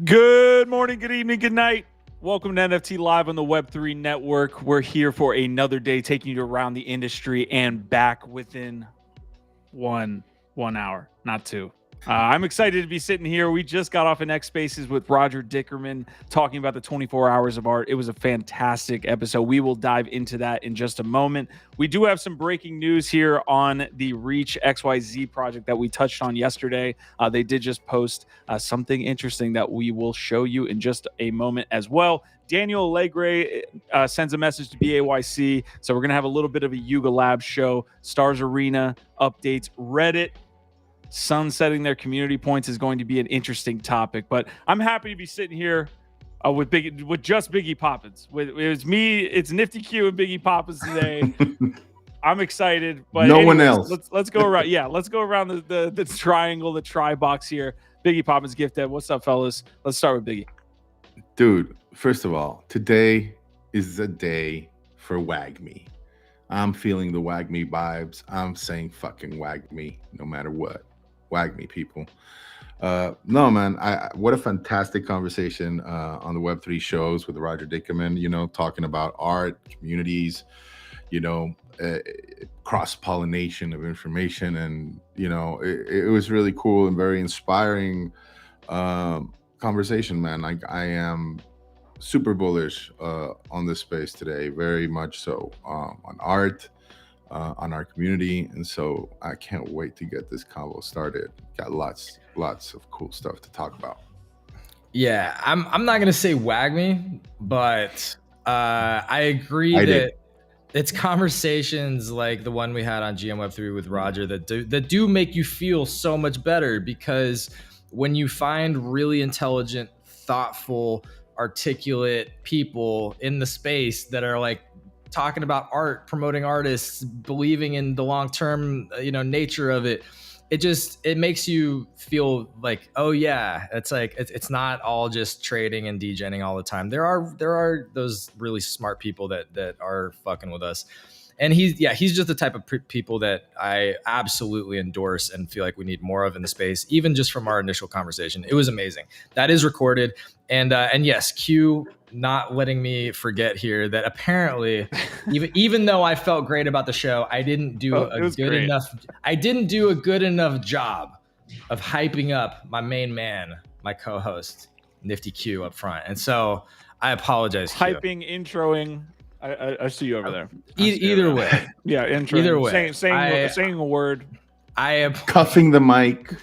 Good morning, good evening, good night. Welcome to NFT Live on the Web3 Network. We're here for another day, taking you around the industry and back within one hour, not two. I'm excited to be sitting here. We just got off an X Spaces with Roger Dickerman talking about the 24 hours of art. It was a fantastic episode. We will dive into that in just a moment. We do have some breaking news here on the Reach XYZ project that we touched on yesterday. They did just post something interesting that we will show you in just a moment as well. Daniel Alegre sends a message to BAYC. So we're going to have a little bit of a Yuga Labs show, Stars Arena updates, Reddit. Sunsetting their community points is going to be an interesting topic, but I'm happy to be sitting here with just Biggie Poppins. It's me, it's Nifty Q and Biggie Poppins today. I'm excited, but no one else. Let's go around. Yeah, let's go around the triangle, the tri box here. Biggie Poppins, Gift Ed. What's up, fellas? Let's start with Biggie. Dude, first of all, today is a day for Wag Me. I'm feeling the Wag Me vibes. I'm saying fucking Wag Me no matter what. Wag me, people. No, man, what a fantastic conversation on the Web3 shows with Roger Dickerman, talking about art, communities, cross-pollination of information. And, it was really cool and very inspiring conversation, man. Like, I am super bullish on this space today, very much so, on art, on our community, and so I can't wait to get this convo started. Got lots of cool stuff to talk about. Yeah, I'm not gonna say wag me, but I agree that it's conversations like the one we had on GM Web3 with Roger that do make you feel so much better, because when you find really intelligent, thoughtful, articulate people in the space that are like talking about art, promoting artists, believing in the long-term, nature of it, it makes you feel like, oh yeah, it's like it's not all just trading and degenning all the time. There are those really smart people that are fucking with us. And he's just the type of people that I absolutely endorse and feel like we need more of in the space, even just from our initial conversation. It was amazing. That is recorded. And yes, Q not letting me forget here that apparently, even though I felt great about the show, I didn't do I didn't do a good enough job of hyping up my main man, my co-host, Nifty Q, up front. And so I apologize, Q. Hyping, introing. I see you over there. Either way. Yeah, intro. Either way. Saying a word. I am cuffing the mic.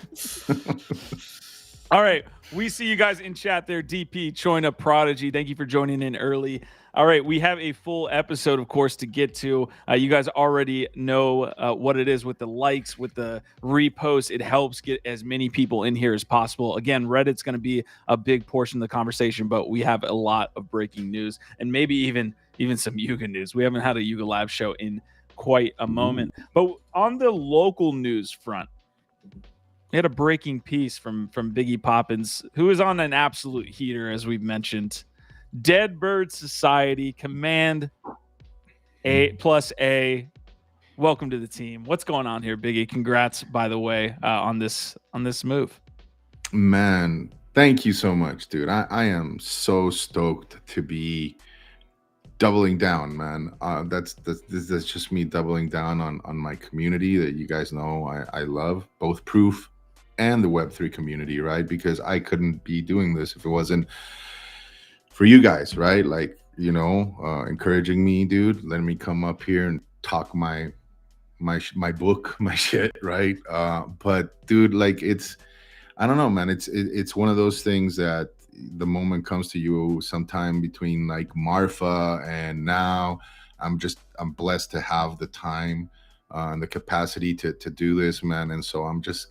All right. We see you guys in chat there. DP, Choina, Prodigy. Thank you for joining in early. All right. We have a full episode, of course, to get to. You guys already know what it is with the likes, with the reposts. It helps get as many people in here as possible. Again, Reddit's going to be a big portion of the conversation, but we have a lot of breaking news and maybe even some Yuga news. We haven't had a Yuga Labs show in quite a moment. But on the local news front, we had a breaking piece from Biggie Poppins, who is on an absolute heater, as we've mentioned. Dead Bird Society, Command A+A. Welcome to the team. What's going on here, Biggie? Congrats, by the way, on this move. Man, thank you so much, dude. I am so stoked to be doubling down, man. That's just me doubling down on my community that you guys know I love, both Proof and the Web3 community, right? Because I couldn't be doing this if it wasn't for you guys, right? Like, encouraging me, dude, letting me come up here and talk my book, my shit, right? But dude, like, I don't know, man. It's one of those things that the moment comes to you sometime between like Marfa and now. I'm blessed to have the time and the capacity to do this, man. And so I'm just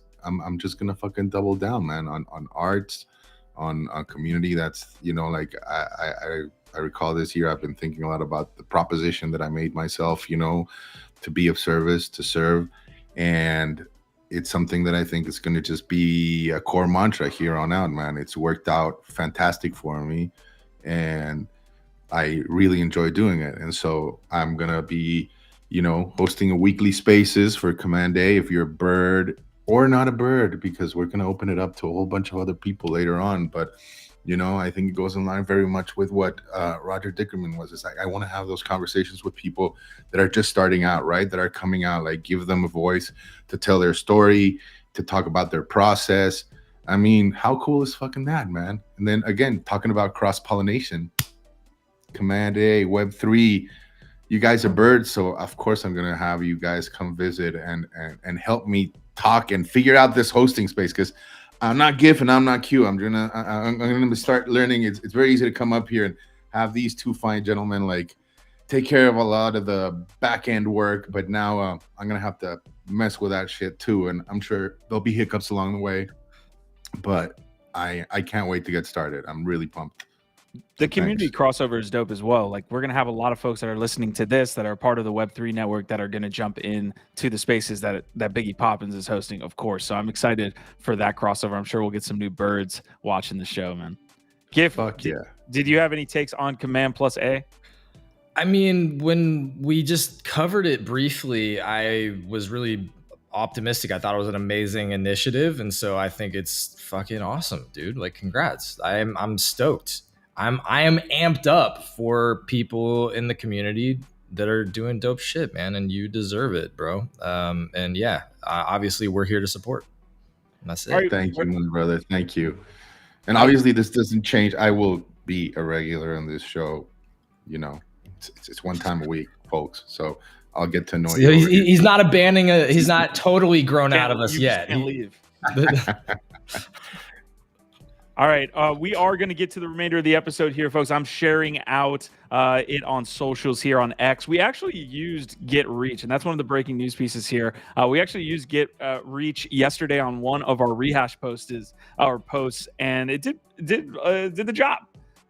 gonna fucking double down, man, on arts, on community. That's, like I recall this year I've been thinking a lot about the proposition that I made myself, to be of service, to serve. And it's something that I think is going to just be a core mantra here on out, man. It's worked out fantastic for me, and I really enjoy doing it. And so I'm going to be, hosting a weekly spaces for Command A if you're a bird or not a bird, because we're going to open it up to a whole bunch of other people later on. But You know, I think it goes in line very much with what Roger Dickerman was. It's like, I want to have those conversations with people that are just starting out, right? That are coming out, like give them a voice to tell their story, to talk about their process. I mean, how cool is fucking that, man? And then again, talking about cross-pollination, Command A, Web3, you guys are birds, so of course I'm gonna have you guys come visit and help me talk and figure out this hosting space, because I'm not GIF and I'm not Q. I'm gonna start learning. It's very easy to come up here and have these two fine gentlemen like take care of a lot of the back end work, but now I'm gonna have to mess with that shit too, and I'm sure there'll be hiccups along the way, but I can't wait to get started. I'm really pumped. The community crossover is dope as well. Like, we're going to have a lot of folks that are listening to this that are part of the Web3 network that are going to jump in to the spaces that Biggie Poppins is hosting, of course. So I'm excited for that crossover. I'm sure we'll get some new birds watching the show, man. GIF, fuck yeah. Did you have any takes on Command plus A? I mean, when we just covered it briefly, I was really optimistic. I thought it was an amazing initiative, and so I think it's fucking awesome, dude. Like, congrats. I'm stoked. I am amped up for people in the community that are doing dope shit, man, and you deserve it, bro. And yeah, obviously we're here to support. And that's it. Right, thank you, my brother. Thank you. And obviously this doesn't change. I will be a regular on this show. You know, it's one time a week, folks. So I'll get to know you. He's not abandoning. He's not totally grown out of us yet. Can't leave. All right, we are going to get to the remainder of the episode here, folks. I'm sharing out it on socials here on X. We actually used Get Reach, and that's one of the breaking news pieces here. We actually used Get Reach yesterday on one of our rehash posts, and it did the job.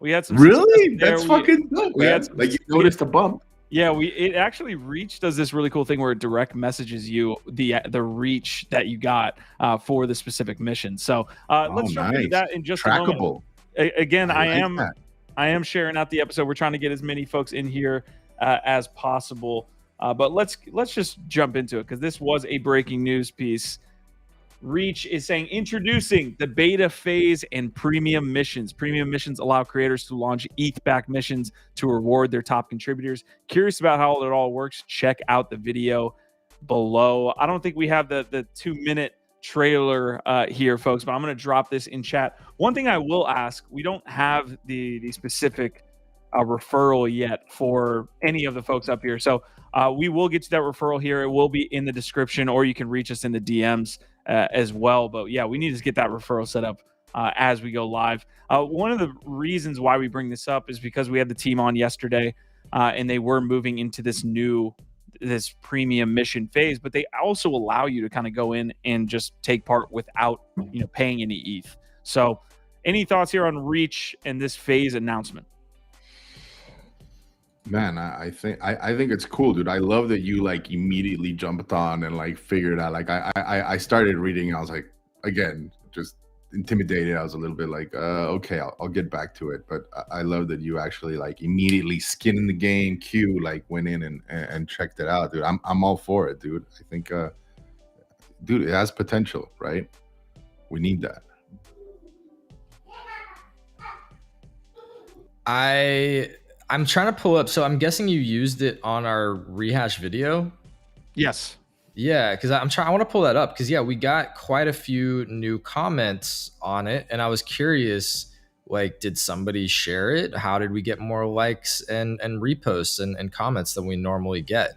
We had some really that's fucking good. We had some, like you noticed a bump. Yeah, it actually Reach does this really cool thing where it direct messages you the reach that you got for the specific mission. So let's jump into that in just a moment. Again, I am sharing out the episode. We're trying to get as many folks in here as possible. But let's just jump into it, because this was a breaking news piece. Reach is saying, introducing the beta phase and premium missions. Premium missions allow creators to launch ETH-backed missions to reward their top contributors. Curious about how it all works? Check out the video below. I don't think we have the 2-minute trailer here, folks, but I'm going to drop this in chat. One thing I will ask, we don't have the specific referral yet for any of the folks up here. So we will get to that referral here. It will be in the description, or you can reach us in the DMs as well. But yeah, we need to get that referral set up as we go live. One of the reasons why we bring this up is because we had the team on yesterday and they were moving into this premium mission phase, but they also allow you to kind of go in and just take part without paying any ETH. So any thoughts here on Reach and this phase announcement? Man, I think it's cool, dude. I love that you like immediately jumped on and like figured out. Like I started reading, I was like, again, just intimidated. I was a little bit like, okay, I'll get back to it. But I love that you actually like immediately skin in the game. Q like went in and checked it out, dude. I'm all for it, dude. I think, dude, it has potential, right? We need that. I'm trying to pull up. So I'm guessing you used it on our rehash video. Yes. Yeah, because I want to pull that up, because yeah, we got quite a few new comments on it, and I was curious, like, did somebody share it? How did we get more likes and reposts and comments than we normally get?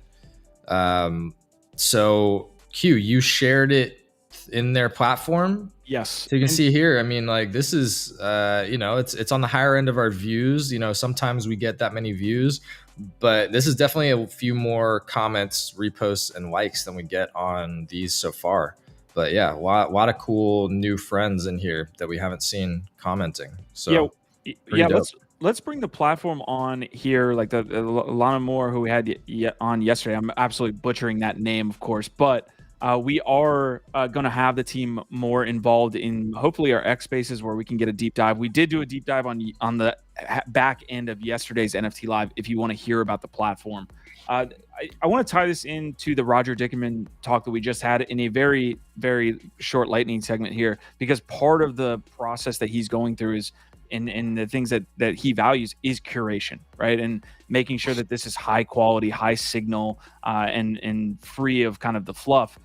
So Q, you shared it in their platform. Yes. So you can see here, I mean, like, this is, it's on the higher end of our views. Sometimes we get that many views, but this is definitely a few more comments, reposts, and likes than we get on these so far. But yeah, a lot of cool new friends in here that we haven't seen commenting. So yeah, let's bring the platform on here, like the Lana Moore, who we had on yesterday. I'm absolutely butchering that name, of course, but we are going to have the team more involved in hopefully our X spaces where we can get a deep dive. We did do a deep dive on the back end of yesterday's NFT Live. If you want to hear about the platform, I want to tie this into the Roger Dickerman talk that we just had in a very, very short lightning segment here, because part of the process that he's going through is and the things that he values is curation, right? And making sure that this is high quality, high signal, and free of kind of the fluff.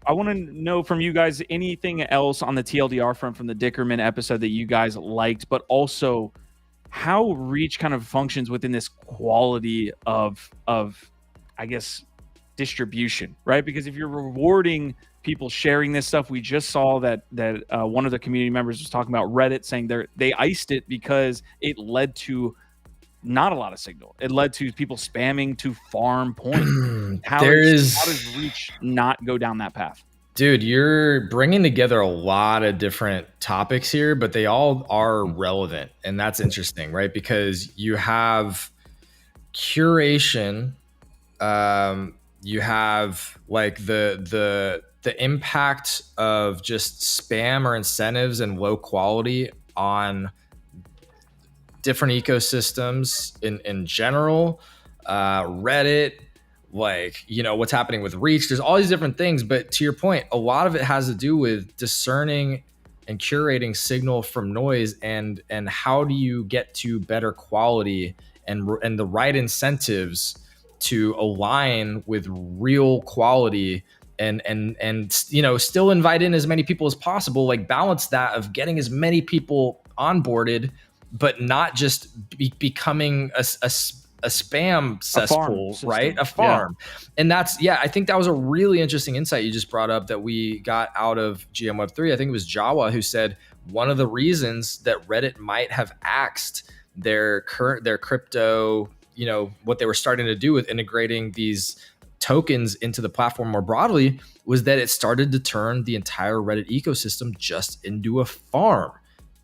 I want to know from you guys anything else on the TLDR front from the Dickerman episode that you guys liked, but also how Reach kind of functions within this quality of I guess distribution, right? Because if you're rewarding people sharing this stuff, we just saw that one of the community members was talking about Reddit saying they iced it because it led to not a lot of signal. It led to people spamming to farm points. How does Reach not go down that path? Dude, you're bringing together a lot of different topics here, but they all are relevant. And that's interesting, right? Because you have curation, you have like the impact of just spam or incentives and low quality on different ecosystems in general, Reddit, like, you know, what's happening with Reach. There's all these different things, but to your point, a lot of it has to do with discerning and curating signal from noise, and how do you get to better quality and the right incentives to align with real quality and you know, still invite in as many people as possible, like balance that of getting as many people onboarded, but not just becoming a spam cesspool, right? A farm. Yeah. And that's, I think that was a really interesting insight you just brought up that we got out of GM Web3. I think it was Jawa who said one of the reasons that Reddit might have axed their crypto, you know, what they were starting to do with integrating these tokens into the platform more broadly was that it started to turn the entire Reddit ecosystem just into a farm.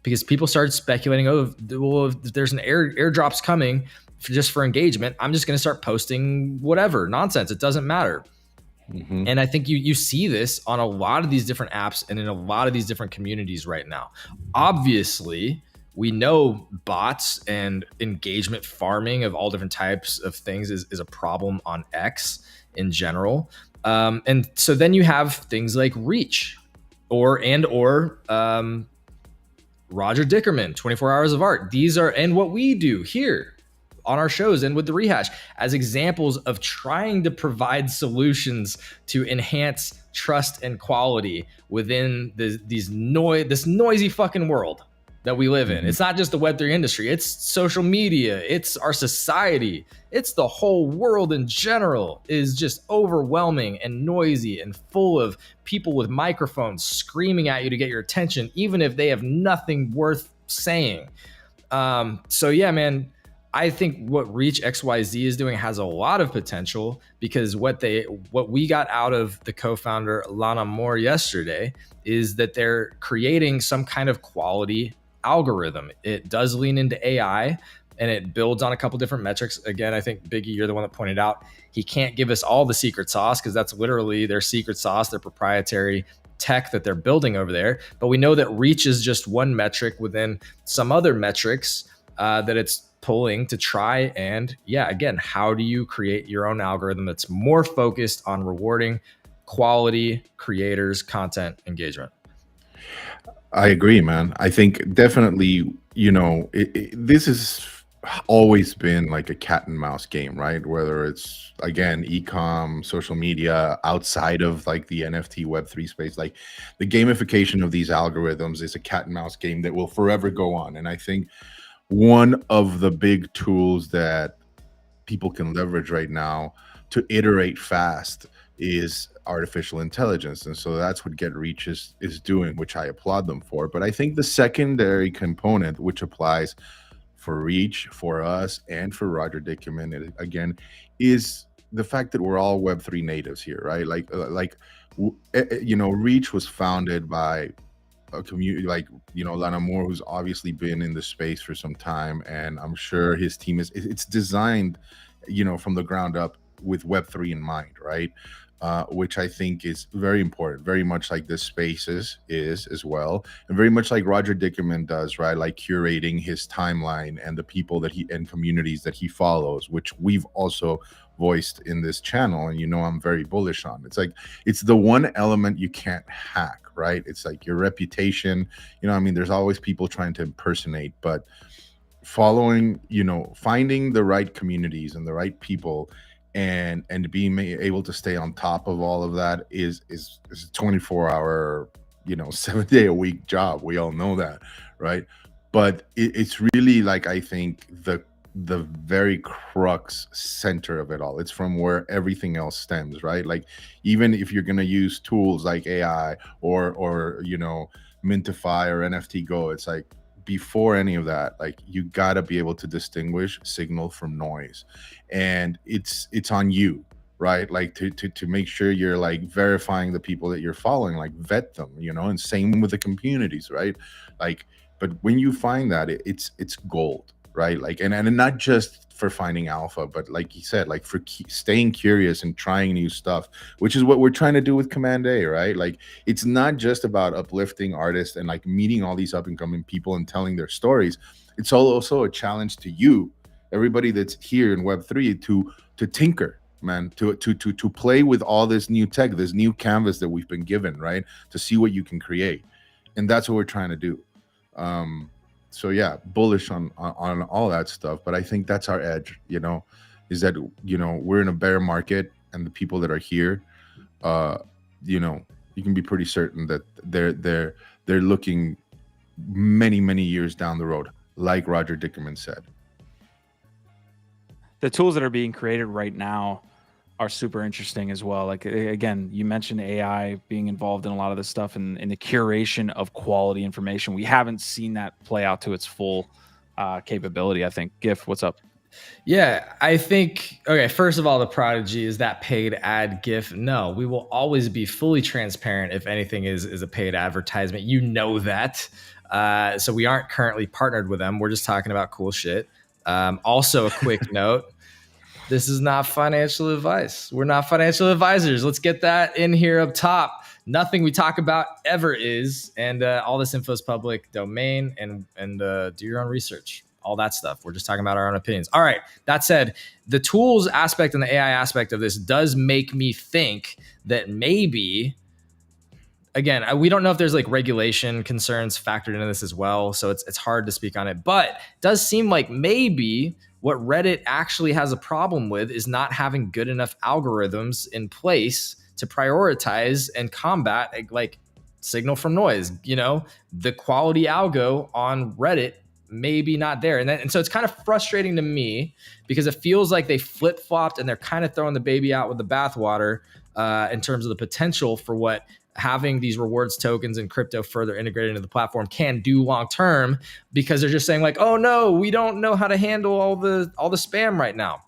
Because people started speculating, well, if there's an airdrops coming just for engagement, I'm just going to start posting whatever nonsense. It doesn't matter. Mm-hmm. And I think you see this on a lot of these different apps and in a lot of these different communities right now. Obviously, we know bots and engagement farming of all different types of things is a problem on X in general. And so then you have things like Reach or Roger Dickerman, 24 Hours of Art. These are, and what we do here on our shows and with the Rehash as examples of trying to provide solutions to enhance trust and quality within this noisy fucking world that we live in. It's not just the Web3 industry, it's social media, it's our society, it's the whole world in general is just overwhelming and noisy and full of people with microphones screaming at you to get your attention, even if they have nothing worth saying. So yeah, man, I think what Reach XYZ is doing has a lot of potential because what we got out of the co-founder Lana Moore yesterday is that they're creating some kind of quality algorithm. It does lean into AI and it builds on a couple different metrics. Again, I think Biggie, you're the one that pointed out he can't give us all the secret sauce because that's literally their secret sauce, their proprietary tech that they're building over there. But we know that Reach is just one metric within some other metrics that it's pulling to try and, again, how do you create your own algorithm that's more focused on rewarding quality creators, content, engagement? I agree, man. I think definitely, you know, this has always been like a cat and mouse game, right? Whether it's, again, e-com, social media, outside of like the NFT Web3 space, like the gamification of these algorithms is a cat and mouse game that will forever go on. And I think one of the big tools that people can leverage right now to iterate fast is artificial intelligence. And so that's what GetReach is doing, which I applaud them for. But I think the secondary component, which applies for Reach, for us, and for Roger Dickerman, again, is the fact that we're all Web3 natives here, right? You know, Reach was founded by a community like, you know, Lana Moore, who's obviously been in the space for some time, and I'm sure his team it's designed, you know, from the ground up with Web3 in mind, right? Which I think is very important, very much like this spaces is as well, and very much like Roger Dickerman does, right? Like curating his timeline and the people that and communities that he follows, which we've also voiced in this channel, and I'm very bullish on. It's like it's the one element you can't hack, right? It's like your reputation. There's always people trying to impersonate, but following, finding the right communities and the right people, and being able to stay on top of all of that is a 24-hour, 7-day a week job. We all know that, right? But it's really like, I think the very crux center of it all. It's from where everything else stems, right? Like, even if you're going to use tools like AI or Mintify or NFT Go, it's like, before any of that, like, you got to be able to distinguish signal from noise, and it's on you, right? Like, to make sure you're like verifying the people that you're following, like vet them, and same with the communities, right? Like, but when you find that, it's gold, right? Like, and not just for finding alpha, but like you said, like for staying curious and trying new stuff, which is what we're trying to do with Command A, right? Like, it's not just about uplifting artists and like meeting all these up and coming people and telling their stories. It's also a challenge to you, everybody that's here in Web3, to tinker, man, to play with all this new tech, this new canvas that we've been given, right? To see what you can create. And that's what we're trying to do. So yeah, bullish on all that stuff. But I think that's our edge, is that, we're in a bear market, and the people that are here, you can be pretty certain that they're looking many, many years down the road, like Roger Dickerman said. The tools that are being created right now are super interesting as well. Like, again, you mentioned AI being involved in a lot of this stuff, and in the curation of quality information. We haven't seen that play out to its full capability, I think. GIF, what's up? Yeah, I think, okay, first of all, the Prodigy, is that paid ad GIF? No, we will always be fully transparent if anything is a paid advertisement. You know that. So we aren't currently partnered with them. We're just talking about cool shit. Also, a quick note. This is not financial advice. We're not financial advisors. Let's get that in here up top. Nothing we talk about ever is, and all this info is public domain, and do your own research, all that stuff. We're just talking about our own opinions. All right. That said, the tools aspect and the AI aspect of this does make me think that maybe, again, we don't know if there's like regulation concerns factored into this as well, so it's hard to speak on it. But it does seem like maybe what Reddit actually has a problem with is not having good enough algorithms in place to prioritize and combat like signal from noise. The quality algo on Reddit maybe not there. And so it's kind of frustrating to me, because it feels like they flip-flopped and they're kind of throwing the baby out with the bathwater in terms of the potential for what having these rewards tokens and crypto further integrated into the platform can do long term, because they're just saying like, oh no, we don't know how to handle all the spam right now.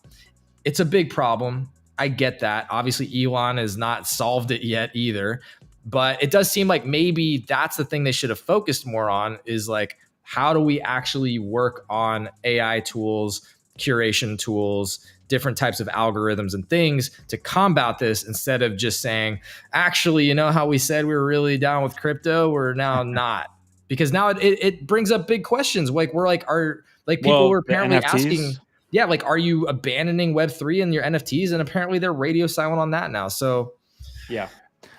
It's a big problem. I get that. Obviously, Elon has not solved it yet either, but it does seem like maybe that's the thing they should have focused more on, is like, how do we actually work on AI tools, curation tools, different types of algorithms and things to combat this, instead of just saying, actually, how we said we were really down with crypto, we're now not. Because now it brings up big questions. Like, we're like, people were apparently asking, yeah, like, are you abandoning Web3 and your NFTs? And apparently they're radio silent on that now. So yeah.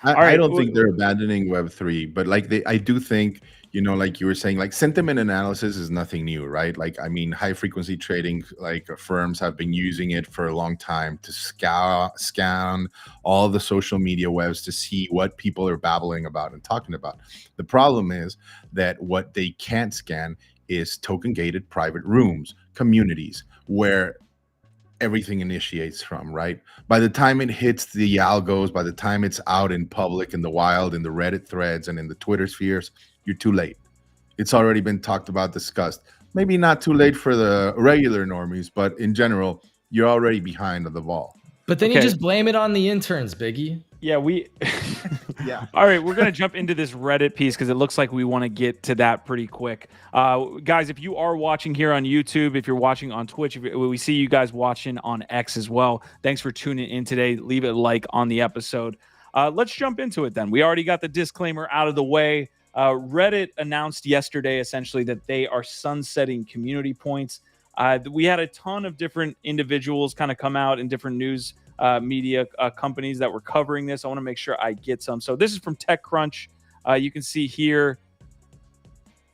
I don't think they're abandoning Web3, but like I do think, like you were saying, like sentiment analysis is nothing new, right? Like, high frequency trading, like firms have been using it for a long time to scan all the social media webs to see what people are babbling about and talking about. The problem is that what they can't scan is token gated private rooms, communities, where everything initiates from, right? By the time it hits the algos, by the time it's out in public, in the wild, in the Reddit threads and in the Twitter spheres, you're too late. It's already been talked about, discussed. Maybe not too late for the regular normies, but in general, you're already behind on the ball. But then you just blame it on the interns, Biggie. Yeah, yeah. All right, we're going to jump into this Reddit piece because it looks like we want to get to that pretty quick. Guys, if you are watching here on YouTube, if you're watching on Twitch, we see you guys watching on X as well. Thanks for tuning in today. Leave a like on the episode. Let's jump into it then. We already got the disclaimer out of the way. Reddit announced yesterday essentially that they are sunsetting community points. We had a ton of different individuals kind of come out in different news media companies that were covering this. I want to make sure I get some. So this is from TechCrunch. You can see here,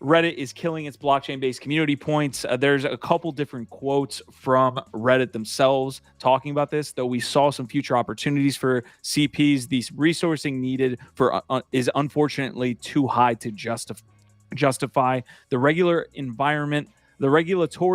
Reddit is killing its blockchain-based community points. There's a couple different quotes from Reddit themselves talking about this, though we saw some future opportunities for CPs. The resourcing needed for is unfortunately too high to justify. The regulatory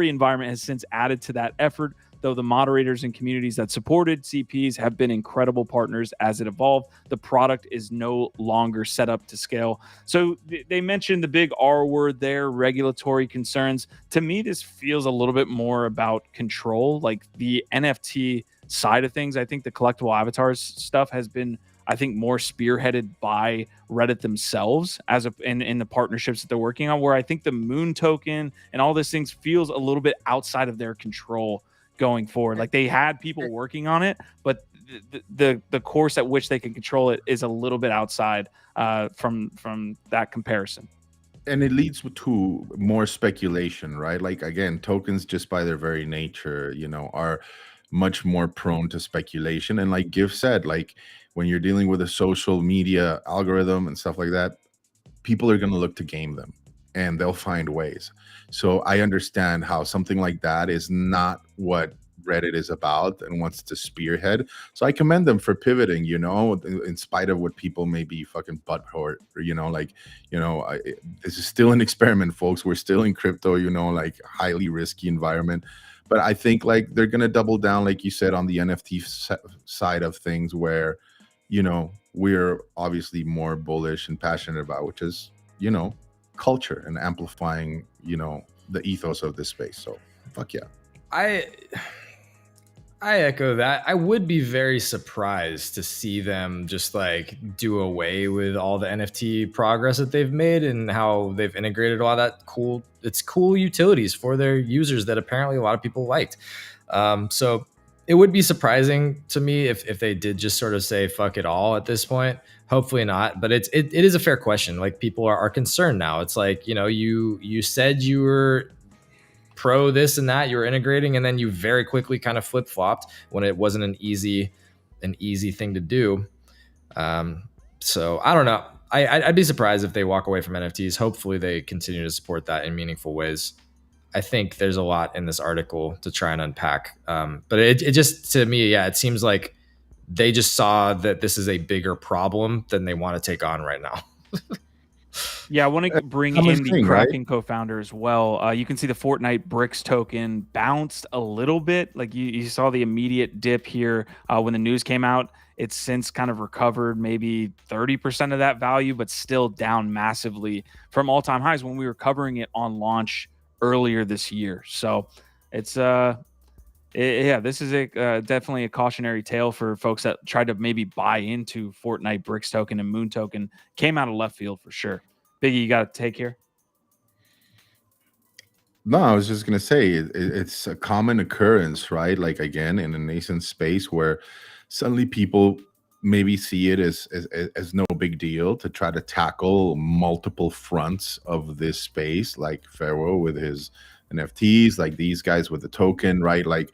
environment has since added to that effort, though the moderators and communities that supported CPs have been incredible partners as it evolved. The product is no longer set up to scale. So they mentioned the big R word there, regulatory concerns. To me, this feels a little bit more about control, like the NFT side of things. I think the collectible avatars stuff has been, I think, more spearheaded by Reddit themselves in the partnerships that they're working on, where I think the Moon token and all these things feels a little bit outside of their control going forward. Like they had people working on it, but the course at which they can control it is a little bit outside from that comparison. And it leads to more speculation, right? Like again, tokens just by their very nature, are much more prone to speculation. And like Giff said, like when you're dealing with a social media algorithm and stuff like that, people are going to look to game them and they'll find ways. So I understand how something like that is not what Reddit is about and wants to spearhead. So I commend them for pivoting, in spite of what people may be fucking butthurt, this is still an experiment, folks. We're still in crypto, like highly risky environment. But I think like they're going to double down, like you said, on the NFT side of things where, we're obviously more bullish and passionate about, which is, culture and amplifying, the ethos of this space. So fuck yeah. I echo that. I would be very surprised to see them just like do away with all the NFT progress that they've made and how they've integrated all that cool utilities for their users that apparently a lot of people liked. So it would be surprising to me if they did just sort of say fuck it all at this point. Hopefully not, but it is a fair question. Like people are concerned now. It's like, you said you were pro this and that, you were integrating, and then you very quickly kind of flip-flopped when it wasn't an easy thing to do. So I don't know. I'd be surprised if they walk away from NFTs. Hopefully they continue to support that in meaningful ways. I think there's a lot in this article to try and unpack. But it just, to me, it seems like they just saw that this is a bigger problem than they want to take on right now. Yeah, I want to bring in the Kraken co-founder as well. You can see the Fortnite Bricks token bounced a little bit. Like you saw the immediate dip here when the news came out. It's since kind of recovered maybe 30% of that value, but still down massively from all-time highs when we were covering it on launch earlier this year. So it's this is definitely a cautionary tale for folks that tried to maybe buy into Fortnite Bricks token and Moon token. Came out of left field for sure. Biggie, you got to take here. No, I was just going to say it's a common occurrence, right? Like again, in a nascent space where suddenly people maybe see it as no big deal to try to tackle multiple fronts of this space, like Pharaoh with his NFTs, like these guys with the token, right? Like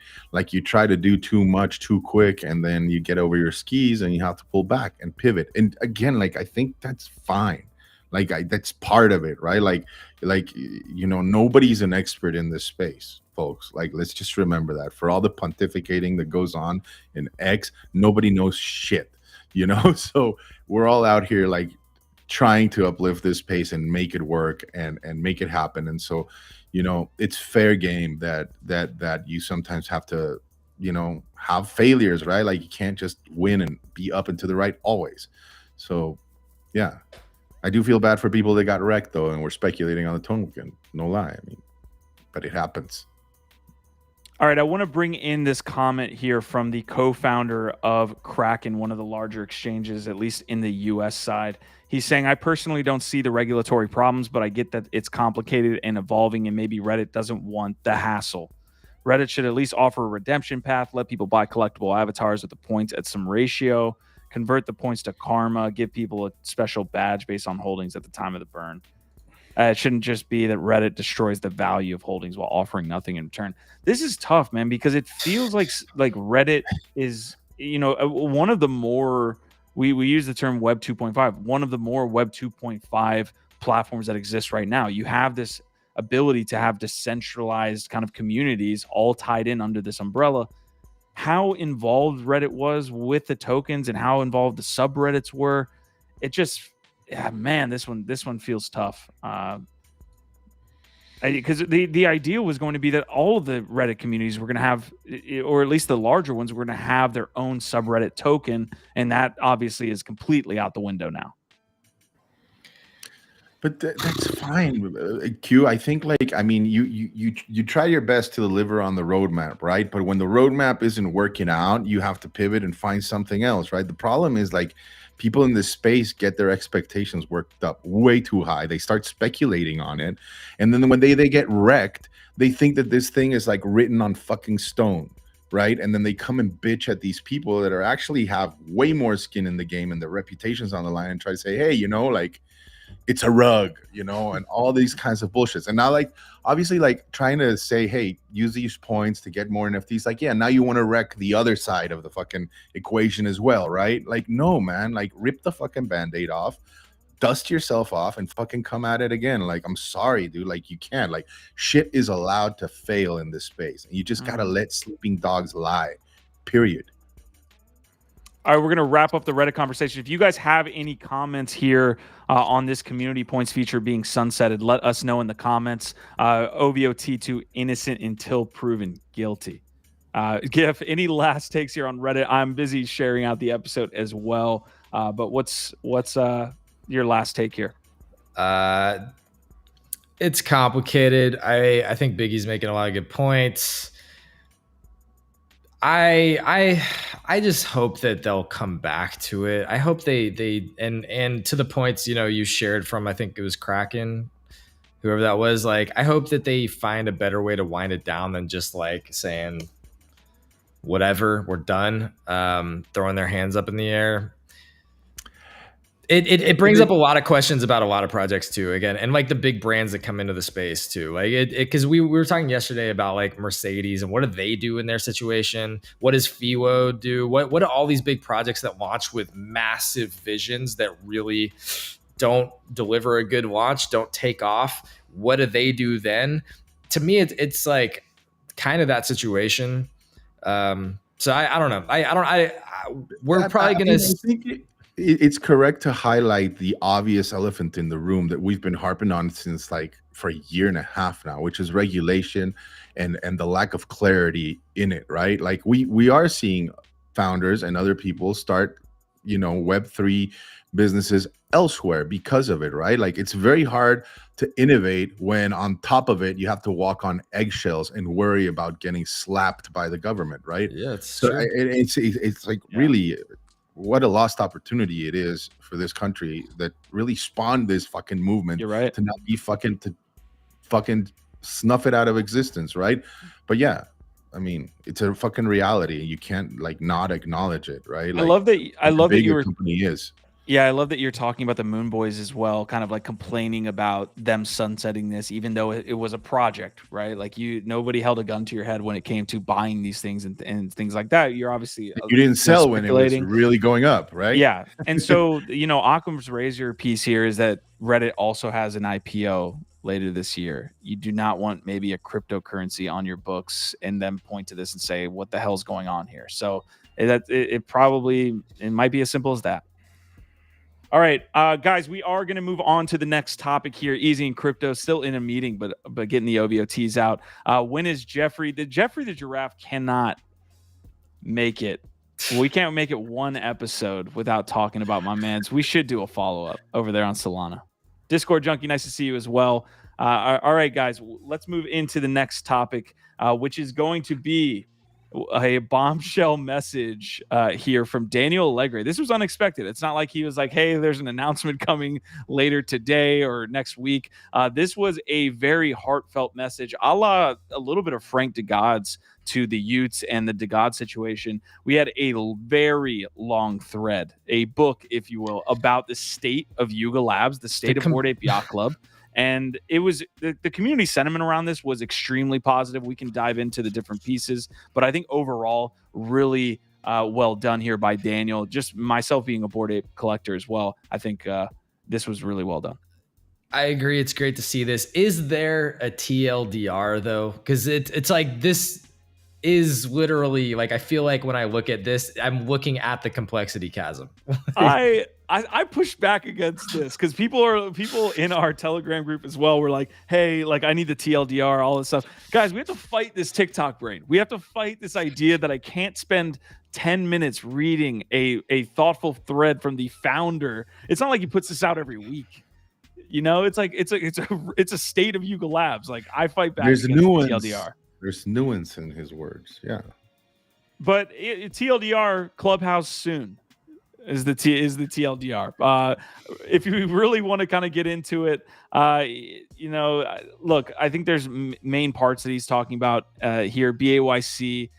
you try to do too much too quick and then you get over your skis and you have to pull back and pivot. And again, like I think that's fine. Like that's part of it, right? Like nobody's an expert in this space, folks. Like let's just remember that. For all the pontificating that goes on in X, nobody knows shit, So we're all out here like trying to uplift this space and make it work and make it happen. And so it's fair game that you sometimes have to have failures, right? Like you can't just win and be up and to the right always. So yeah, I do feel bad for people that got wrecked though, and we're speculating on the token. No lie, but it happens. All right, I want to bring in this comment here from the co-founder of Kraken, one of the larger exchanges, at least in the US side. He's saying, I personally don't see the regulatory problems, but I get that it's complicated and evolving, and maybe Reddit doesn't want the hassle. Reddit should at least offer a redemption path, let people buy collectible avatars with the points at some ratio, convert the points to karma, give people a special badge based on holdings at the time of the burn. It shouldn't just be that Reddit destroys the value of holdings while offering nothing in return. This is tough, man, because it feels like Reddit is, one of the more, we use the term Web 2.5, one of the more Web 2.5 platforms that exist right now. You have this ability to have decentralized kind of communities all tied in under this umbrella. How involved Reddit was with the tokens and how involved the subreddits were, it just, yeah, man, this one feels tough. Because the idea was going to be that all of the Reddit communities were going to have, or at least the larger ones, were going to have their own subreddit token, and that obviously is completely out the window now. But that's fine, Q. I think, you try your best to deliver on the roadmap, right? But when the roadmap isn't working out, you have to pivot and find something else, right? The problem is people in this space get their expectations worked up way too high. They start speculating on it, and then when they get wrecked, they think that this thing is written on fucking stone, right? And then they come and bitch at these people that are actually have way more skin in the game and their reputations on the line, and try to say, hey, it's a rug, and all these kinds of bullshits. And now, obviously, trying to say, hey, use these points to get more NFTs. Yeah, now you want to wreck the other side of the fucking equation as well, right? No, man, rip the fucking Band-Aid off, dust yourself off, and fucking come at it again. I'm sorry, dude. You can't. Shit is allowed to fail in this space. And you just got to let sleeping dogs lie, period. All right, we're going to wrap up the Reddit conversation. If you guys have any comments here on this community points feature being sunsetted, let us know in the comments. OVOT2, innocent until proven guilty. Gif, any last takes here on Reddit? I'm busy sharing out the episode as well. But what's your last take here? It's complicated. I think Biggie's making a lot of good points. I just hope that they'll come back to it. I hope they and to the points, you shared from, I think it was Kraken, whoever that was, I hope that they find a better way to wind it down than just saying whatever, we're done, throwing their hands up in the air. It brings up a lot of questions about a lot of projects too, again, and the big brands that come into the space too. Because we were talking yesterday about Mercedes and what do they do in their situation? What does FIWO do? What do all these big projects that launch with massive visions that really don't deliver a good launch, don't take off? What do they do then? To me, it's kind of that situation. So I don't know. We're probably gonna. It's correct to highlight the obvious elephant in the room that we've been harping on since for a year and a half now, which is regulation and the lack of clarity in it, right? We are seeing founders and other people start, Web3 businesses elsewhere because of it, right? It's very hard to innovate when on top of it you have to walk on eggshells and worry about getting slapped by the government, right? Yeah, it's really what a lost opportunity it is for this country that really spawned this fucking movement. You're right. To not be fucking snuff it out of existence, right? But yeah, I mean, it's a fucking reality. You can't not acknowledge it, right? I love that you were. Company is. Yeah, I love that you're talking about the Moon Boys as well, kind of complaining about them sunsetting this, even though it was a project, right? Nobody held a gun to your head when it came to buying these things and things like that. You're obviously you didn't sell when it was really going up, right? Yeah, and so Occam's razor piece here is that Reddit also has an IPO later this year. You do not want maybe a cryptocurrency on your books and then point to this and say, "What the hell's going on here?" So it might be as simple as that. All right, guys, we are going to move on to the next topic here. Easy and Crypto still in a meeting, but getting the OVOTs out. When is Jeffrey? Jeffrey the Giraffe cannot make it. We can't make it one episode without talking about my mans. We should do a follow-up over there on Solana. Discord Junkie, nice to see you as well. All right, guys, let's move into the next topic, which is going to be a bombshell message here from Daniel Alegre. This was unexpected. It's not like he was like, hey, there's an announcement coming later today or next week. This was a very heartfelt message, a la a little bit of Frank DeGods to the Utes and the DeGod situation. We had a very long thread, a book, if you will, about the state of Yuga Labs, the state of Bored Ape Yacht Club. And it was the community sentiment around this was extremely positive. We can dive into the different pieces, but I think overall, really well done here by Daniel. Just myself being a Bored Ape collector as well, I think this was really well done. I agree. It's great to see this. Is there a TLDR though? Because it's like this is literally like, I feel like when I look at this, I'm looking at the complexity chasm. I push back against this because people in our Telegram group as well were like, hey, like I need the TLDR, all this stuff. Guys, we have to fight this TikTok brain. We have to fight this idea that I can't spend 10 minutes reading a thoughtful thread from the founder. It's not like he puts this out every week. You know, it's like it's a state of Yuga Labs. Like I fight back There's against nuance. TLDR. There's nuance in his words. Yeah. But TLDR Clubhouse soon is the TLDR. If you really want to kind of get into it, you know, look, I think there's main parts that he's talking about here. BAYC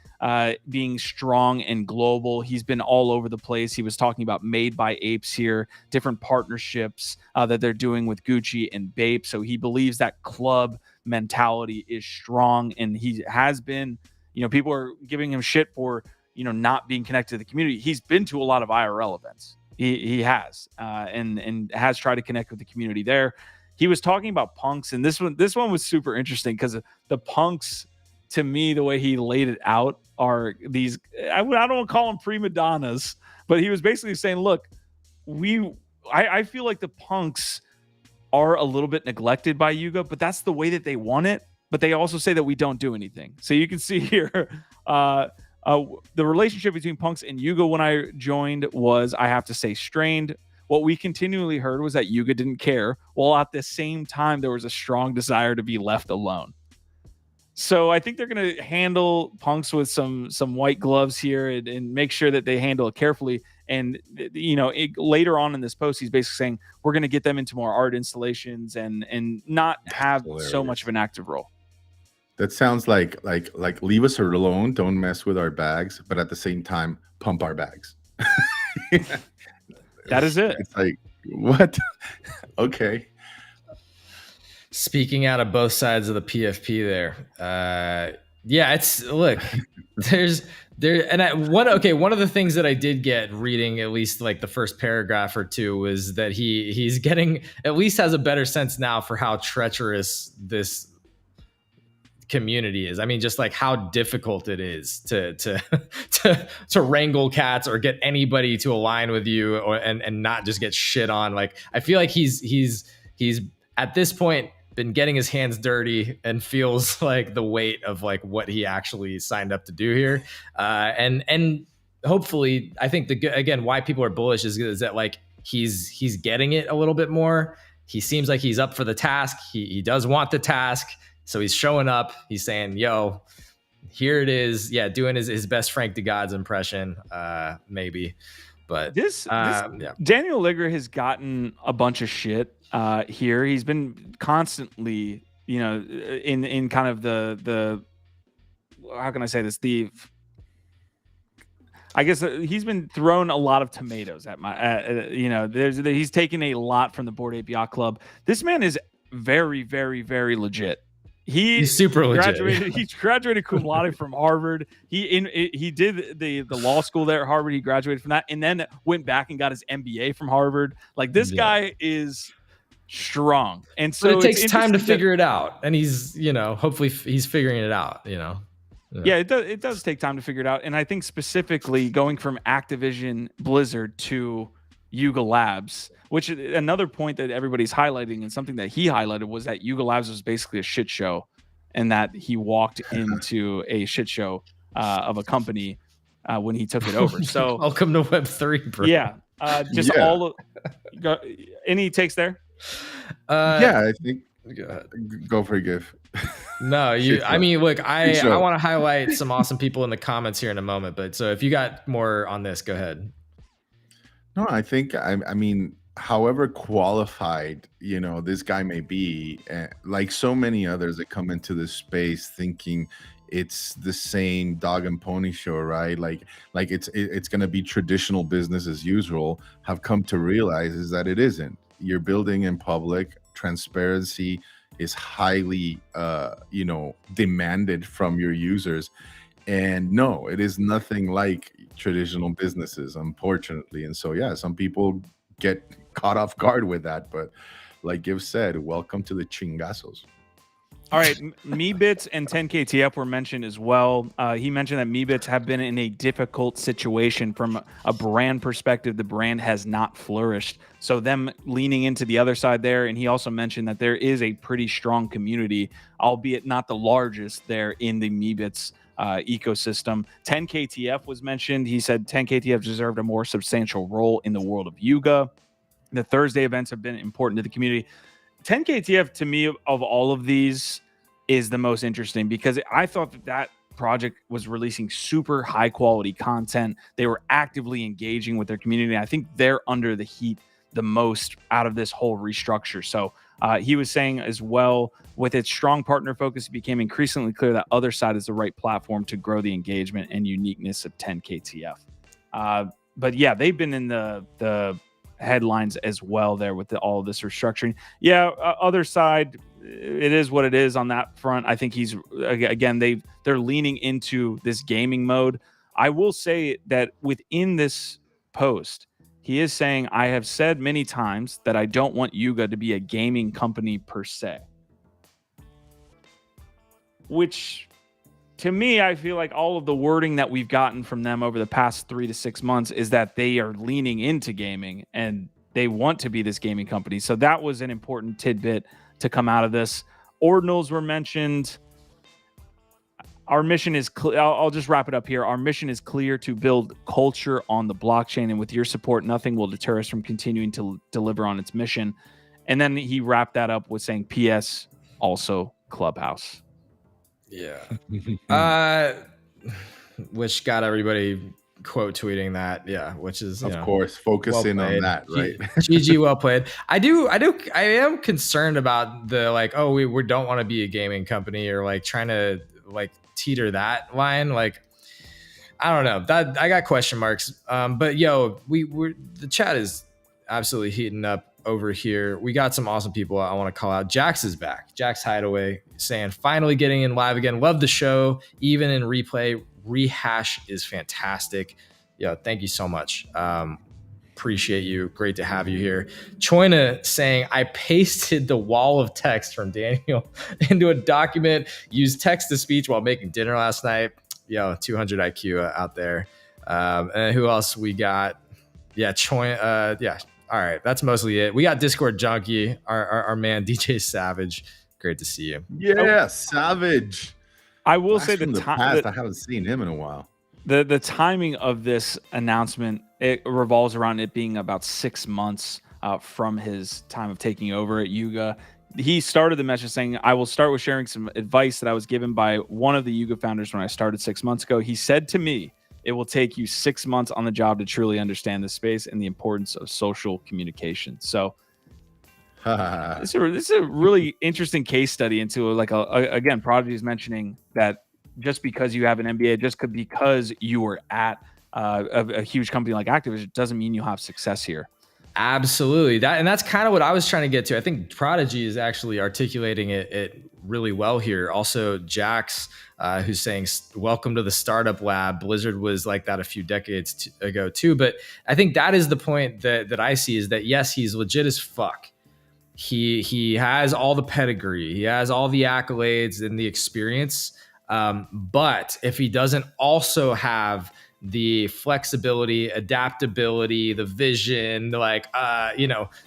being strong and global. He's been all over the place. He was talking about Made by Apes here, different partnerships that they're doing with Gucci and Bape. So he believes that club mentality is strong, and he has been, you know, people are giving him shit for, you know, not being connected to the community. He's been to a lot of IRL events. He has and has tried to connect with the community there. He was talking about punks, and this one was super interesting because the punks, to me, the way he laid it out are these, I don't want to call them prima donnas, but he was basically saying, look, I feel like the punks are a little bit neglected by Yuga, but that's the way that they want it. But they also say that we don't do anything. So you can see here, the relationship between punks and Yuga when I joined was, I have to say, strained. What we continually heard was that Yuga didn't care, while at the same time, there was a strong desire to be left alone. So I think they're going to handle punks with some white gloves here and make sure that they handle it carefully. And, you know, later on in this post, he's basically saying we're going to get them into more art installations and not have so much of an active role. That sounds like leave us alone, don't mess with our bags, but at the same time, pump our bags. That is it. It's like, what? Okay. Speaking out of both sides of the PFP there. Yeah, it's, look, one of the things that I did get reading at least like the first paragraph or two was that he's getting, at least has a better sense now for how treacherous this community is. I mean, just like how difficult it is to wrangle cats or get anybody to align with you and not just get shit on. Like, I feel like he's at this point been getting his hands dirty and feels like the weight of like what he actually signed up to do here. And hopefully, I think again, why people are bullish is that like he's getting it a little bit more. He seems like he's up for the task. He does want the task. So he's showing up. He's saying, yo, here it is. Yeah, doing his best Frank to God's impression, maybe. But Daniel Alegre has gotten a bunch of shit here. He's been constantly, you know, in kind of the how can I say this? I guess he's been thrown a lot of tomatoes at my, you know, he's taken a lot from the Bored Ape Yacht Club. This man is very, very, very legit. He's super legit. He graduated cum laude from Harvard. He did the law school there at Harvard. He graduated from that and then went back and got his MBA from Harvard. Like, this guy is strong. And so but it takes time to figure it out. And he's, you know, hopefully he's figuring it out, you know. Yeah, it does take time to figure it out. And I think specifically going from Activision Blizzard to Yuga Labs, which is another point that everybody's highlighting, and something that he highlighted was that Yuga Labs was basically a shit show, and that he walked into a shit show of a company when he took it over. So welcome to Web3, bro. Yeah, all of any takes there. Yeah, I think go for a give. No, I mean, look, I want to highlight some awesome people in the comments here in a moment, but so if you got more on this, go ahead. No, I think I mean, however qualified, you know, this guy may be, like so many others that come into this space thinking it's the same dog and pony show, right? Like it's going to be traditional business as usual, have come to realize is that it isn't. You're building in public, transparency is highly demanded from your users. And no, it is nothing like traditional businesses, unfortunately. And so yeah, some people get caught off guard with that, but like Giv said, welcome to the chingazos. All right, Meebits and 10KTF were mentioned as well. He mentioned that Meebits have been in a difficult situation from a brand perspective. The brand has not flourished, so them leaning into the other side there. And he also mentioned that there is a pretty strong community, albeit not the largest, there in the Meebits ecosystem. 10KTF was mentioned. He said 10KTF deserved a more substantial role in the world of Yuga. The Thursday events have been important to the community. 10KTF, to me, of all of these, is the most interesting because I thought that project was releasing super high quality content. They were actively engaging with their community. I think they're under the heat the most out of this whole restructure. So he was saying as well, with its strong partner focus, it became increasingly clear that Other Side is the right platform to grow the engagement and uniqueness of 10KTF. But yeah, they've been in the headlines as well there with all of this restructuring. Yeah, Other Side, it is what it is on that front. I think he's, again, they're leaning into this gaming mode. I will say that within this post, he is saying, I have said many times that I don't want Yuga to be a gaming company per se. Which, to me, I feel like all of the wording that we've gotten from them over the past 3 to 6 months is that they are leaning into gaming and they want to be this gaming company. So that was an important tidbit to come out of this. Ordinals were mentioned. Our mission is clear. I'll just wrap it up here. Our mission is clear: to build culture on the blockchain. And with your support, nothing will deter us from continuing to deliver on its mission. And then he wrapped that up with saying, P.S. also Clubhouse. Yeah. Which got everybody quote tweeting that. Yeah. Which is, of course, focusing well on that, right? GG, well played. I am concerned about the, like, oh, we don't want to be a gaming company, or like trying to like teeter that line. Like, I don't know, that I got question marks. But yo, we're the chat is absolutely heating up over here. We got some awesome people I want to call out. Jax is back. Jax Hideaway saying, finally getting in live again. Love the show. Even in replay, rehash is fantastic. Yo, thank you so much. Appreciate you. Great to have you here. Choina saying, I pasted the wall of text from Daniel into a document, used text to speech while making dinner last night. Yo, 200 IQ out there. And who else we got? Yeah, Choina. Yeah. All right, that's mostly it. We got Discord Junkie, our man DJ Savage. Great to see you. Yeah, Savage. I will say the past, I haven't seen him in a while. The timing of this announcement, it revolves around it being about 6 months from his time of taking over at Yuga. He started the message saying, I will start with sharing some advice that I was given by one of the Yuga founders when I started 6 months ago. He said to me, it will take you 6 months on the job to truly understand the space and the importance of social communication. So this is a really interesting case study into, like, again, Prodigy is mentioning that just because you have an MBA, just because you were at a huge company like Activision, doesn't mean you have success here. Absolutely. That's kind of what I was trying to get to. I think Prodigy is actually articulating it really well here. Also, Jax, who's saying, welcome to the startup lab. Blizzard was like that a few decades ago too. But I think that is the point that I see, is that yes, he's legit as fuck. He has all the pedigree. He has all the accolades and the experience. But if he doesn't also have the flexibility, adaptability, the vision, like,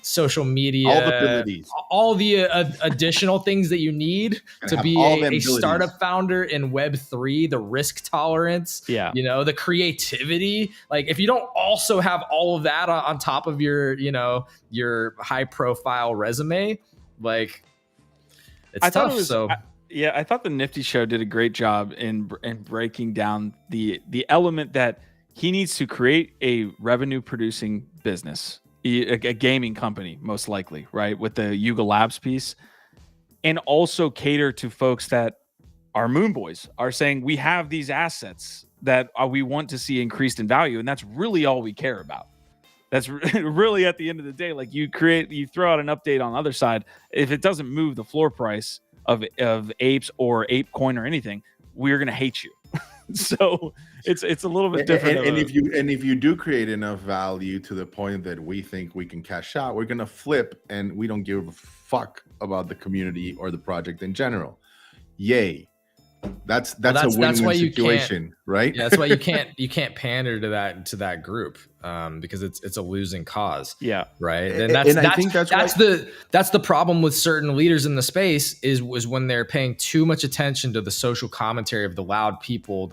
social media, all the abilities, all the additional things that you need to be a startup founder in Web3, the risk tolerance, the creativity. Like, if you don't also have all of that on top of your high profile resume, like, it's tough. Yeah, I thought the Nifty Show did a great job in breaking down the element that he needs to create a revenue-producing business, a gaming company, most likely, right, with the Yuga Labs piece, and also cater to folks that are Moon Boys, are saying, we have these assets that we want to see increased in value, and that's really all we care about. That's really at the end of the day, like you throw out an update on the other side. If it doesn't move the floor price of apes or ape coin or anything, we're gonna hate you. So it's a little bit different. And if you do create enough value to the point that we think we can cash out, we're gonna flip, and we don't give a fuck about the community or the project in general. Yay. That's a win-win situation, right? Yeah, that's why you can't pander to that group, because it's a losing cause. Yeah, right. And I think that's the problem with certain leaders in the space was when they're paying too much attention to the social commentary of the loud people,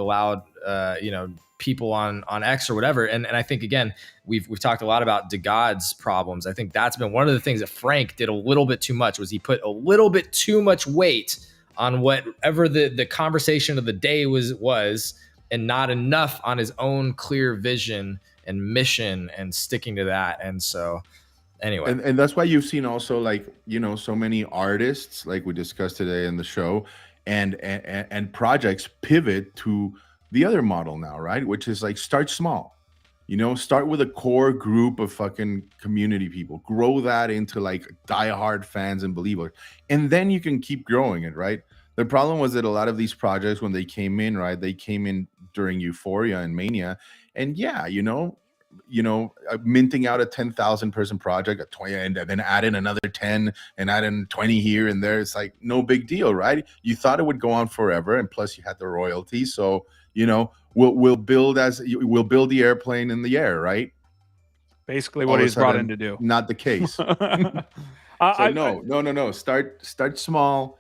people on X or whatever. And I think, again, we've talked a lot about DeGod's problems. I think that's been one of the things that Frank did a little bit too much, was he put a little bit too much weight on whatever the conversation of the day was, and not enough on his own clear vision and mission and sticking to that. And so anyway. And that's why you've seen also, like, so many artists, like we discussed today in the show, and projects pivot to the other model now, right? Which is like, start small. Start with a core group of fucking community people, grow that into like diehard fans and believers, and then you can keep growing it, right? The problem was that a lot of these projects, when they came in, right, they came in during euphoria and mania, and minting out a 10,000 person project at 20, and then add in another 10 and add in 20 here and there. It's like no big deal, right? You thought it would go on forever, and plus you had the royalties, so we'll build the airplane in the air, right? Basically what he's brought in to do. Not the case. No. Start small,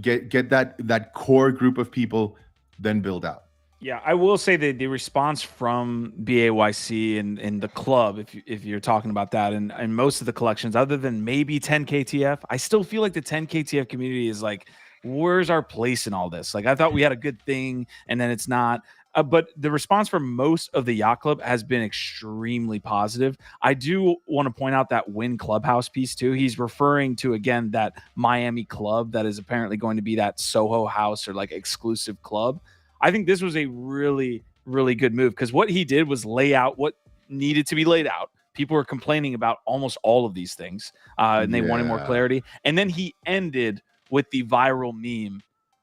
get that core group of people, then build out. Yeah, I will say that the response from BAYC and the club, if you're talking about that, and most of the collections, other than maybe 10 KTF, I still feel like the 10 KTF community is like, where's our place in all this? Like, I thought we had a good thing, and then it's not. But the response from most of the yacht club has been extremely positive. I do want to point out that Win Clubhouse piece too. He's referring to, again, that Miami club that is apparently going to be that Soho house or like exclusive club. I think this was a really, really good move, because what he did was lay out what needed to be laid out. People were complaining about almost all of these things, and they wanted more clarity. And then he ended with the viral meme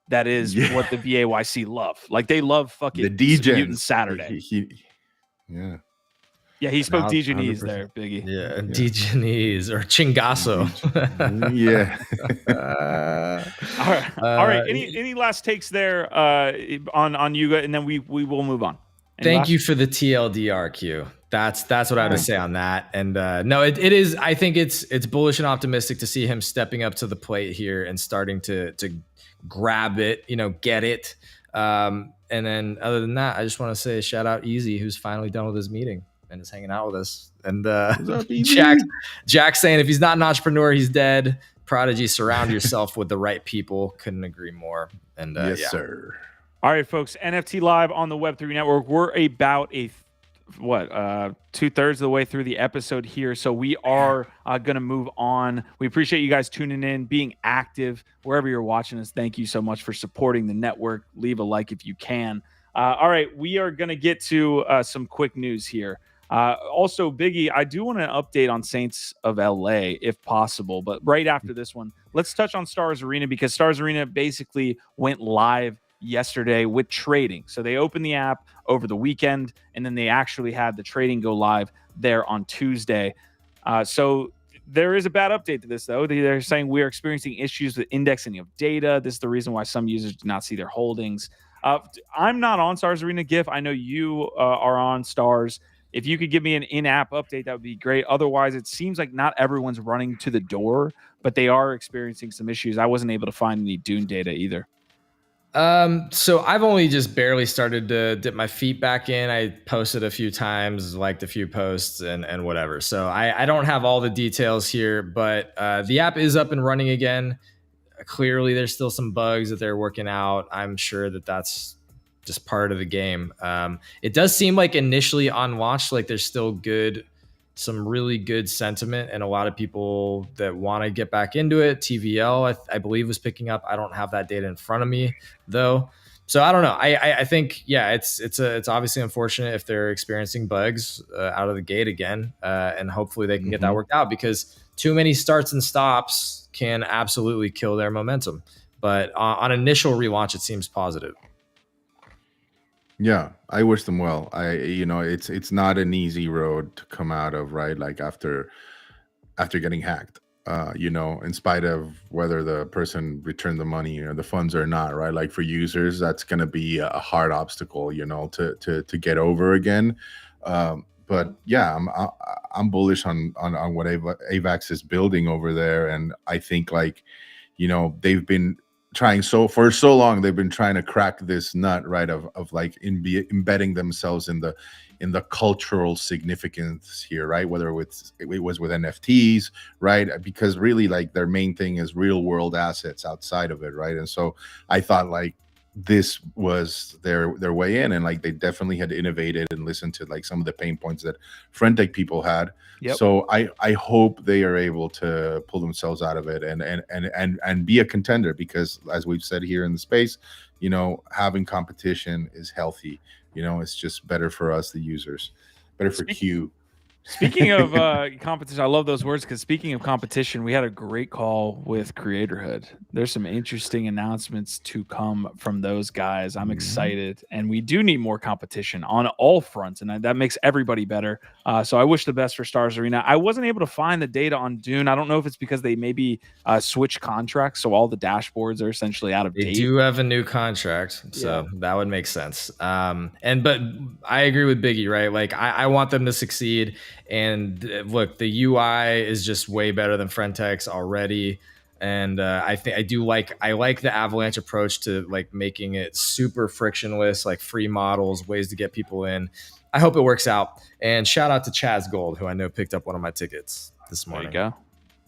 that is what the BAYC love. Like, they love fucking the DJ Mutant Saturday. He spoke Dijonese there, Biggie. Yeah, Dijonese or Chingasso. All right. Any last takes there on Yuga, and then we will move on. Thank you for the TLDR, Q. That's what I would say on that. And no, it is. I think it's bullish and optimistic to see him stepping up to the plate here and starting to grab it, get it. And then other than that, I just want to say shout out Easy, who's finally done with his meeting and is hanging out with us. And Jack saying if he's not an entrepreneur, he's dead. Prodigy, surround yourself with the right people. Couldn't agree more. And yes, sir. All right, folks. NFT Live on the Web3 Network. We're about 2/3 of the way through the episode here, so we are going to move on. We appreciate you guys tuning in, being active wherever you're watching us. Thank you so much for supporting the network. Leave a like if you can. All right, we are going to get to some quick news here. Also, Biggie, I do want an update on Saints of LA if possible, but right after this one, let's touch on Stars Arena, because Stars Arena basically went live yesterday with trading. So they opened the app over the weekend, and then they actually had the trading go live there on Tuesday. So there is a bad update to this, though. They're saying we are experiencing issues with indexing of data. This is the reason why some users do not see their holdings. I'm not on Stars Arena, GIF. I know you are on Stars. If you could give me an in-app update, that would be great. Otherwise, it seems like not everyone's running to the door, but they are experiencing some issues. I wasn't able to find any Dune data either. So I've only just barely started to dip my feet back in. I posted a few times, liked a few posts and whatever. So I don't have all the details here, but the app is up and running again. Clearly, there's still some bugs that they're working out. I'm sure that that's just part of the game. It does seem like initially on launch, like there's still some really good sentiment and a lot of people that want to get back into it. TVL, I believe, was picking up. I don't have that data in front of me though. So I don't know. I think it's obviously unfortunate if they're experiencing bugs out of the gate again, and hopefully they can get that worked out, because too many starts and stops can absolutely kill their momentum. But on initial relaunch, it seems positive. Yeah, I wish them well. It's not an easy road to come out of, right? Like after getting hacked. In spite of whether the person returned the money or the funds or not, right? Like for users, that's going to be a hard obstacle, to get over again. But yeah, I'm bullish on what AVAX is building over there, and I think they've been trying for so long. They've been trying to crack this nut, right? Of like embedding themselves in the cultural significance here, right? Whether it was with NFTs, right? Because really, like, their main thing is real world assets outside of it, right? And so I thought like this was their way in, and like they definitely had innovated and listened to like some of the pain points that Frentech people had. Yep. So I hope they are able to pull themselves out of it and be a contender, because as we've said here in the space, having competition is healthy. It's just better for us, the users, better for Q. Speaking of competition, I love those words, because speaking of competition, we had a great call with Creatorhood. There's some interesting announcements to come from those guys. I'm excited, and we do need more competition on all fronts, and that makes everybody better. So I wish the best for Stars Arena. I wasn't able to find the data on Dune. I don't know if it's because they maybe switched contracts, so all the dashboards are essentially out of date. They do have a new contract, so that would make sense. But I agree with Biggie, right? Like I want them to succeed. And look, the UI is just way better than Frentech's already. And I like the Avalanche approach to like making it super frictionless, like free models, ways to get people in. I hope it works out. And shout out to Chaz Gold, who I know picked up one of my tickets this morning. There you go.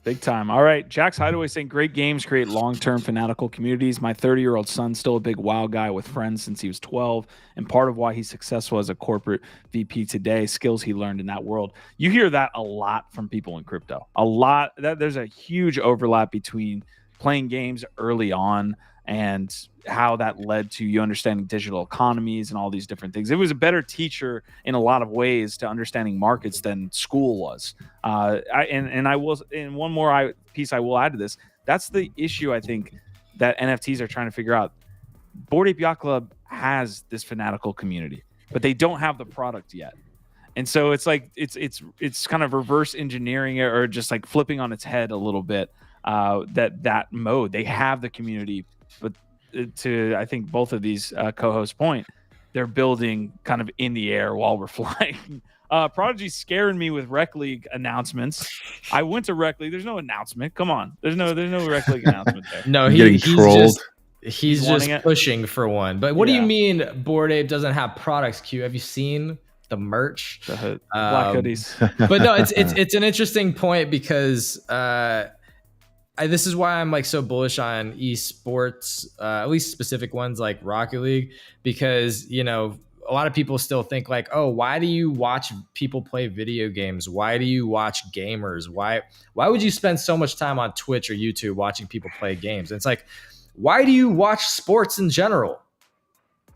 Big time. All right. Jack's Hideaway saying great games create long-term fanatical communities. My 30-year-old son's still a big WoW guy with friends since he was 12. And part of why he's successful as a corporate VP today, skills he learned in that world. You hear that a lot from people in crypto. A lot. There's a huge overlap between playing games early on and how that led to you understanding digital economies and all these different things. It was a better teacher in a lot of ways to understanding markets than school was. One more piece I will add to this. That's the issue I think that NFTs are trying to figure out. Bored Ape Yacht Club has this fanatical community, but they don't have the product yet. And so it's like it's kind of reverse engineering it, or just like flipping on its head a little bit. That mode, they have the community, but to I think both of these co-hosts' point, they're building kind of in the air while we're flying. Prodigy's scaring me with Rec League announcements. I went to Rec League. There's no announcement. Come on, there's no Rec League announcement there. No, he's trolled. He's just pushing for one. But what do you mean Bored Ape doesn't have products? Q, have you seen the merch? The black hoodies. But no, it's an interesting point, because this is why I'm like so bullish on esports, at least specific ones like Rocket League, because a lot of people still think like, oh, why do you watch people play video games? Why do you watch gamers? Why would you spend so much time on Twitch or YouTube watching people play games? And it's like, why do you watch sports in general?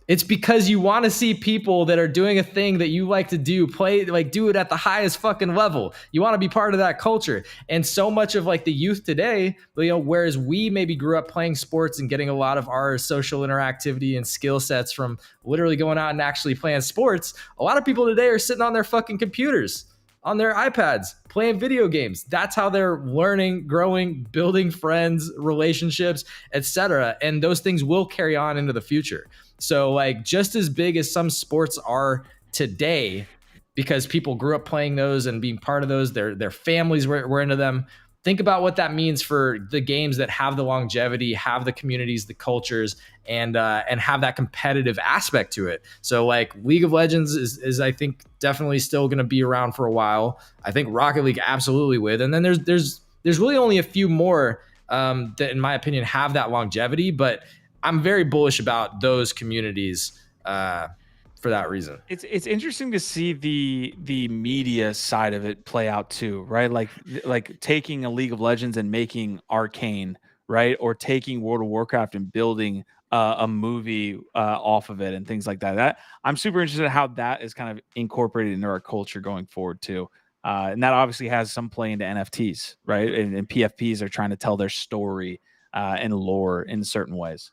It's because you want to see people that are doing a thing that you like to do, do it at the highest fucking level. You want to be part of that culture. And so much of like the youth today, whereas we maybe grew up playing sports and getting a lot of our social interactivity and skill sets from literally going out and actually playing sports, a lot of people today are sitting on their fucking computers, on their iPads, playing video games. That's how they're learning, growing, building friends, relationships, etc. And those things will carry on into the future. So like just as big as some sports are today, because people grew up playing those and being part of those, their families were into them. Think about what that means for the games that have the longevity, have the communities, the cultures, and have that competitive aspect to it. So like League of Legends is I think definitely still going to be around for a while. I think Rocket League absolutely would. And then there's really only a few more that in my opinion have that longevity, but I'm very bullish about those communities for that reason. It's interesting to see the media side of it play out too, right? Like taking a League of Legends and making Arcane, right? Or taking World of Warcraft and building a movie off of it and things like that. That I'm super interested in how that is kind of incorporated into our culture going forward too. And that obviously has some play into NFTs, right? And PFPs are trying to tell their story and lore in certain ways.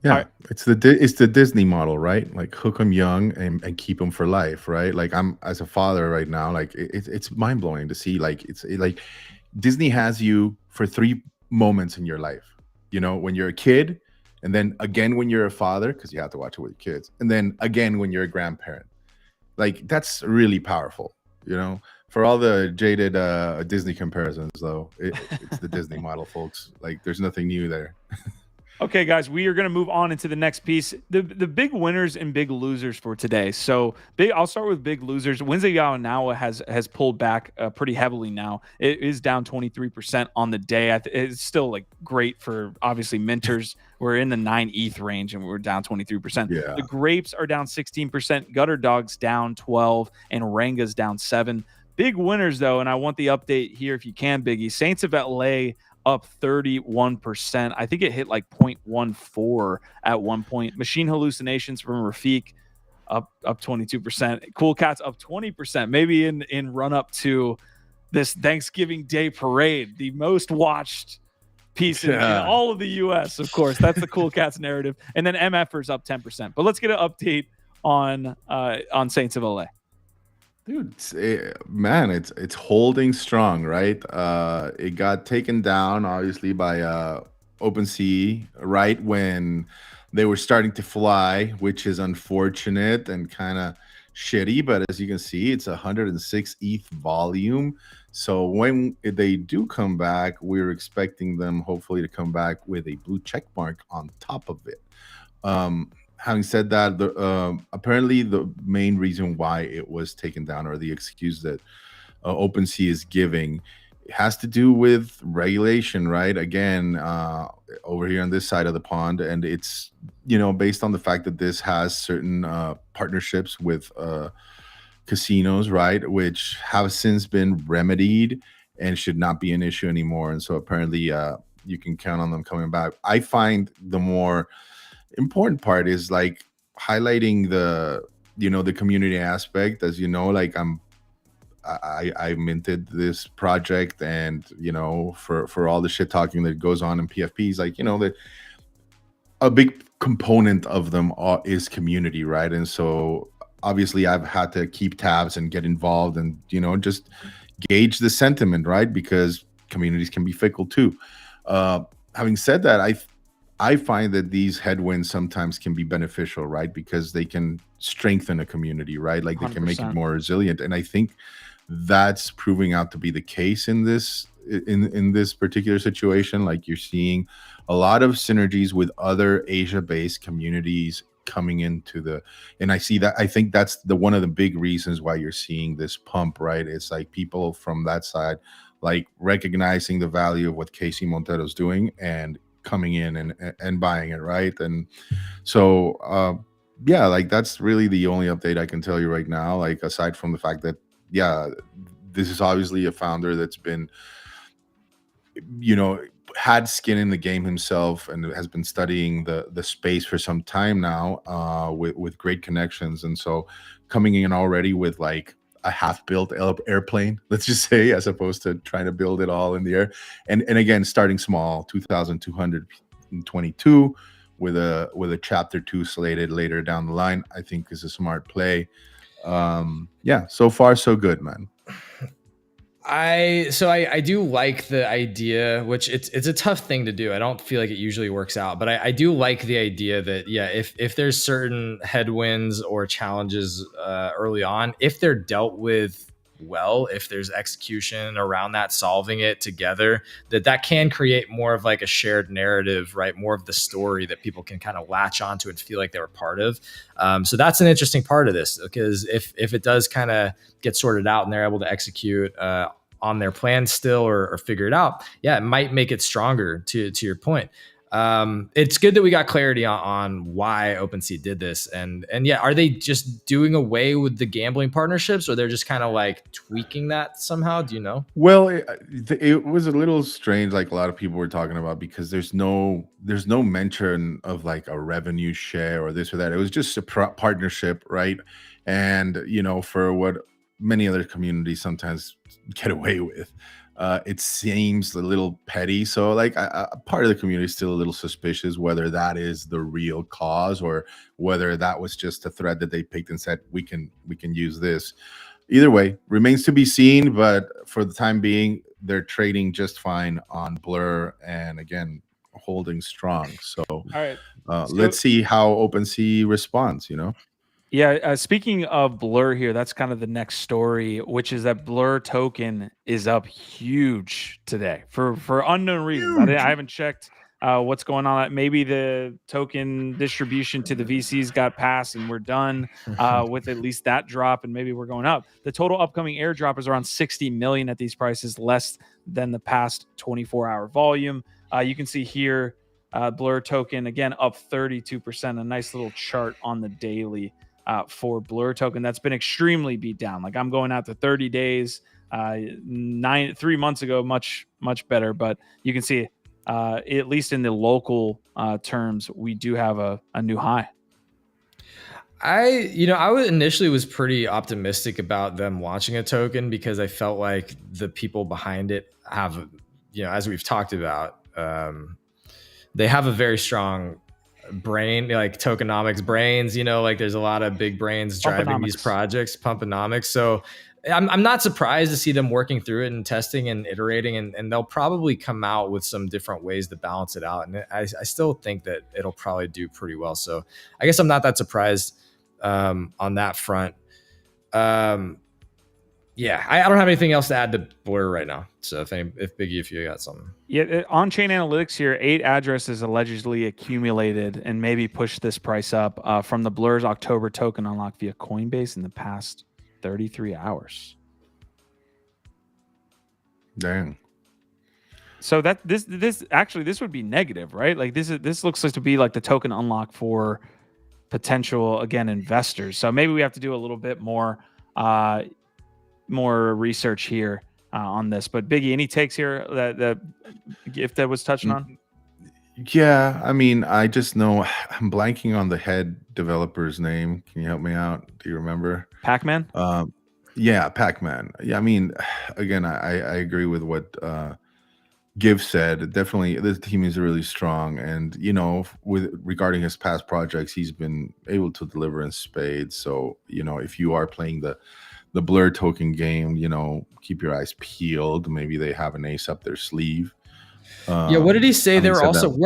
Yeah, right. it's the Disney model, right? Like hook them young and keep them for life, right? Like I'm as a father right now, like it's mind blowing to see. Like like Disney has you for 3 moments in your life. You know, when you're a kid, and then again when you're a father, because you have to watch it with your kids, and then again when you're a grandparent. Like that's really powerful. You know, for all the jaded Disney comparisons, though, it's the Disney model, folks. Like there's nothing new there. Okay, guys, we are going to move on into the next piece. The big winners and big losers for today. So I'll start with big losers. Wednesday Yao now has pulled back pretty heavily now. It is down 23% on the day. It's still like great for obviously minters. We're in the 9 ETH range and we're down 23%. Yeah. The grapes are down 16%, gutter dogs down 12, and Ranga's down 7. Big winners though, and I want the update here if you can, Biggie. Saints of LA up 31%. I think it hit like 0.14 at one point. Machine hallucinations from Rafiq up 22%. Cool Cats up 20%. Maybe in run up to this Thanksgiving Day parade, the most watched piece in all of the US, of course. That's the Cool Cats narrative. And then MFers up 10%. But let's get an update on Saints of LA. Dude, man, it's holding strong, right? It got taken down, obviously, by OpenSea right when they were starting to fly, which is unfortunate and kind of shitty. But as you can see, it's 106 ETH volume. So when they do come back, we're expecting them hopefully to come back with a blue check mark on top of it. Having said that, apparently the main reason why it was taken down, or the excuse that OpenSea is giving, has to do with regulation, right? Again, over here on this side of the pond, and it's, you know, based on the fact that this has certain partnerships with casinos, right, which have since been remedied and should not be an issue anymore. And so apparently you can count on them coming back. I find the more important part is like highlighting the, you know, the community aspect. As you know, like I minted this project, and you know, for all the shit talking that goes on in PFPs, like, you know, a big component of them is community, right? And so obviously I've had to keep tabs and get involved and, you know, just gauge the sentiment, right? Because communities can be fickle too. Having said that, I find that these headwinds sometimes can be beneficial, right? Because they can strengthen a community, right? Like they 100%. can make it more resilient. And I think that's proving out to be the case in this particular situation. Like you're seeing a lot of synergies with other Asia-based communities coming into and I see that. I think that's one of the big reasons why you're seeing this pump, right? It's like people from that side, like recognizing the value of what Casey Montero's doing and coming in and buying it, right? And so yeah, like that's really the only update I can tell you right now, like aside from the fact that, yeah, this is obviously a founder that's been, you know, had skin in the game himself and has been studying the space for some time now, with great connections. And so coming in already with like a half-built airplane, let's just say, as opposed to trying to build it all in the air, and again starting small, 2,222 with a chapter 2 slated later down the line, I think is a smart play. Yeah, so far so good, man. I do like the idea, which it's a tough thing to do. I don't feel like it usually works out, but I do like the idea that, yeah, if there's certain headwinds or challenges early on, if they're dealt with well, if there's execution around that, solving it together, that can create more of like a shared narrative, right? More of the story that people can kind of latch onto and feel like they were part of. So that's an interesting part of this, because if it does kind of get sorted out and they're able to execute on their plan still, or figure it out, yeah, it might make it stronger, to your point. It's good that we got clarity on why OpenSea did this, and yeah, are they just doing away with the gambling partnerships, or they're just kind of like tweaking that somehow? Do you know? Well, it was a little strange, like a lot of people were talking about, because there's no mention of like a revenue share or this or that. It was just a partnership, right? And for what many other communities sometimes get away with, it seems a little petty. So like a part of the community is still a little suspicious whether that is the real cause or whether that was just a thread that they picked and said we can use this. Either way, remains to be seen, but for the time being, they're trading just fine on Blur, and again, holding strong. So, all right, let's see how OpenSea responds. Yeah, speaking of Blur here, that's kind of the next story, which is that Blur token is up huge today for unknown reasons. I haven't checked what's going on. Maybe the token distribution to the VCs got passed and we're done with at least that drop, and maybe we're going up. The total upcoming airdrop is around 60 million at these prices, less than the past 24-hour volume. You can see here, Blur token again up 32%. A nice little chart on the daily for Blur token that's been extremely beat down. Like I'm going out to 30 days, 3 months ago, much better. But you can see, at least in the local terms, we do have a new high. I initially was pretty optimistic about them launching a token because I felt like the people behind it have, as we've talked about, they have a very strong brain, like tokenomics brains, like there's a lot of big brains driving these projects, pumponomics. So I'm not surprised to see them working through it and testing and iterating, and they'll probably come out with some different ways to balance it out. And I still think that it'll probably do pretty well. So I guess I'm not that surprised on that front. Yeah, I don't have anything else to add to Blur right now. So if Biggie, if you got something. Yeah, on-chain analytics here, 8 addresses allegedly accumulated and maybe pushed this price up from the Blur's October token unlock via Coinbase in the past 33 hours. Dang. So that this would be negative, right? Like this looks like to be like the token unlock for potential, again, investors. So maybe we have to do a little bit more research here on this. But Biggie, any takes here that if that was touched on? Yeah, I mean, I just know I'm blanking on the head developer's name. Can you help me out? Do you remember? Pac-Man? Yeah, Pac-Man. Yeah, I mean, again, I agree with what Give said. Definitely, this team is really strong, and with regarding his past projects, he's been able to deliver in spades. So if you are playing the Blur token game, keep your eyes peeled. Maybe they have an ace up their sleeve. Yeah, what did he say? They were also